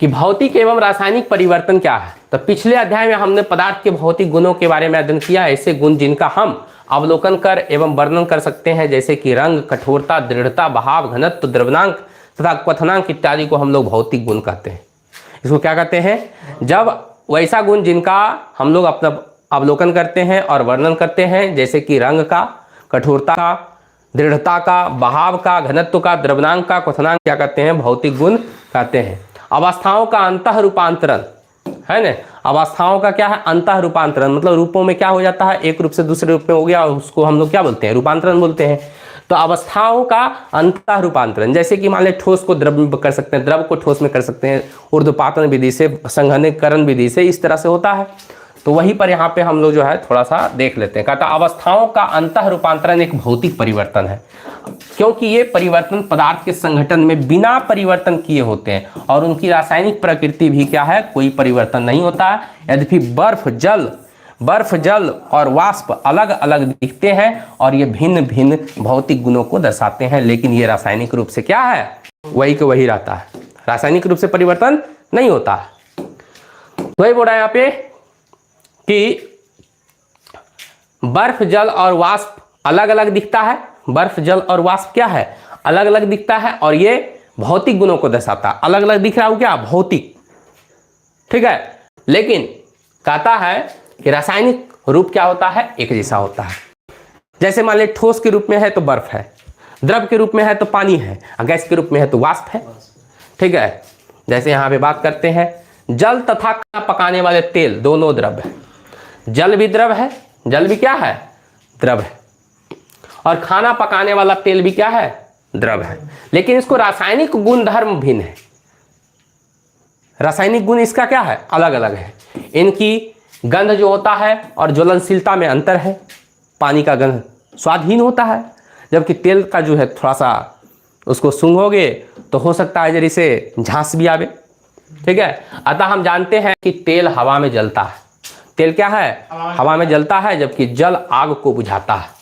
कि भौतिक एवं रासायनिक परिवर्तन क्या है। तो पिछले अध्याय में हमने पदार्थ के भौतिक गुणों के बारे में अध्ययन किया। ऐसे गुण जिनका हम अवलोकन कर एवं वर्णन कर सकते हैं, जैसे कि रंग, कठोरता, दृढ़ता, बहाव, घनत्व, द्रव्यनांक तथा क्वथनांक इत्यादि को हम लोग भौतिक गुण कहते हैं। इसको क्या कहते हैं? जब वैसा गुण जिनका हम लोग अपना अवलोकन करते हैं और वर्णन करते हैं, जैसे कि रंग का, कठोरता का, दृढ़ता का, बहाव का, घनत्व का, द्रव्यनांक का, क्वथनांक, क्या कहते हैं? भौतिक गुण कहते हैं। अवस्थाओं का अंतः रूपांतरण है ना, अवस्थाओं का क्या है? अंतः रूपांतरण, मतलब रूपों में क्या हो जाता है, एक रूप से दूसरे रूप में हो गया, उसको हम लोग क्या बोलते हैं? रूपांतरण बोलते हैं। तो अवस्थाओं का अंतः रूपांतरण, जैसे कि मान ले ठोस को द्रव में कर सकते हैं, द्रव को ठोस में कर सकते हैं, ऊर्ध्वपातन विधि से, संघनकीकरण विधि से, इस तरह से होता है। तो वहीं पर यहाँ पे हम लोग जो है थोड़ा सा देख लेते हैं। कहता अवस्थाओं का अंतः रूपांतरण एक भौतिक परिवर्तन है, क्योंकि ये परिवर्तन पदार्थ के संगठन में बिना परिवर्तन किए होते हैं और उनकी रासायनिक प्रकृति भी क्या है? कोई परिवर्तन नहीं होता है। यद्यपि बर्फ, जल और वाष्प अलग अलग दिखते हैं और ये भिन्न भिन्न भौतिक गुणों को दर्शाते हैं, लेकिन ये रासायनिक रूप से क्या है? वही के वही रहता है, रासायनिक रूप से परिवर्तन नहीं होता है। वही बोल रहा है यहाँ पे कि बर्फ, जल और वाष्प अलग अलग दिखता है। बर्फ, जल और वाष्प क्या है? अलग अलग दिखता है और ये भौतिक गुणों को दर्शाता है। अलग अलग दिख रहा है क्या? भौतिक, ठीक है। लेकिन कहता है कि रासायनिक रूप क्या होता है? एक जैसा होता है। जैसे मान ले ठोस के रूप में है तो बर्फ है, द्रव के रूप में है तो पानी है, गैस के रूप में है तो वाष्प है, ठीक है। जैसे यहाँ पे बात करते हैं, जल तथा खाना पकाने वाले तेल दोनों द्रव है। जल भी द्रव है, जल भी क्या है? द्रव है। और खाना पकाने वाला तेल भी क्या है? द्रव है। लेकिन इसको रासायनिक गुण धर्म भिन्न है। रासायनिक गुण इसका क्या है? अलग अलग है। इनकी गंध जो होता है और ज्वलनशीलता में अंतर है। पानी का गंध स्वादहीन होता है, जबकि तेल का जो है थोड़ा सा उसको सूंघोगे तो हो सकता है जैसे झांस भी आवे, ठीक है। अतः हम जानते हैं कि तेल हवा में जलता है। तेल क्या है? हवा में जलता है, जबकि जल आग को बुझाता है।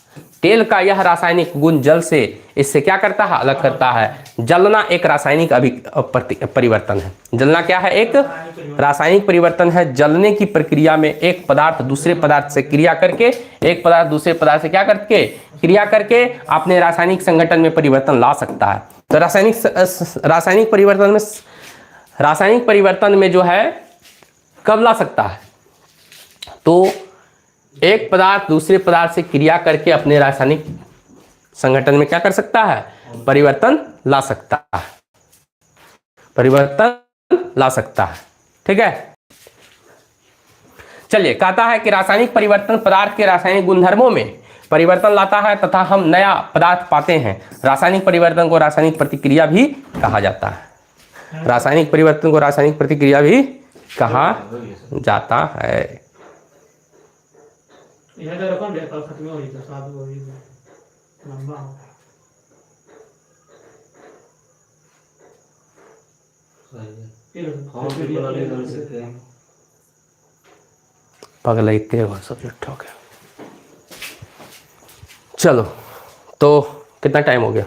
तेल का यह रासायनिक गुण जल से इससे क्या करता है? अलग करता है। जलना एक रासायनिक परिवर्तन है। जलना क्या है? एक रासायनिक परिवर्तन है। जलने की प्रक्रिया में एक पदार्थ दूसरे पदार्थ से क्रिया करके, एक पदार्थ दूसरे पदार्थ से क्या करके? क्रिया करके अपने रासायनिक संगठन में परिवर्तन ला सकता है। तो रासायनिक परिवर्तन में जो है कब ला सकता है? तो एक पदार्थ दूसरे पदार्थ से क्रिया करके अपने रासायनिक संगठन में क्या कर सकता है? परिवर्तन ला सकता है। परिवर्तन ला सकता है। ठीक है। चलिए, कहता है कि रासायनिक परिवर्तन पदार्थ के रासायनिक गुणधर्मों में परिवर्तन लाता है तथा हम नया पदार्थ पाते हैं। रासायनिक परिवर्तन को रासायनिक प्रतिक्रिया भी कहा जाता है। रासायनिक परिवर्तन को रासायनिक प्रतिक्रिया भी कहा जाता है। यह तो रकम कल खत्म हो गई तो साथ हो गई लंबा हो। हाँ फिर बना ले कर सकते हैं। पगला इतने सब्जेक्ट हो गया। चलो, तो कितना टाइम हो गया?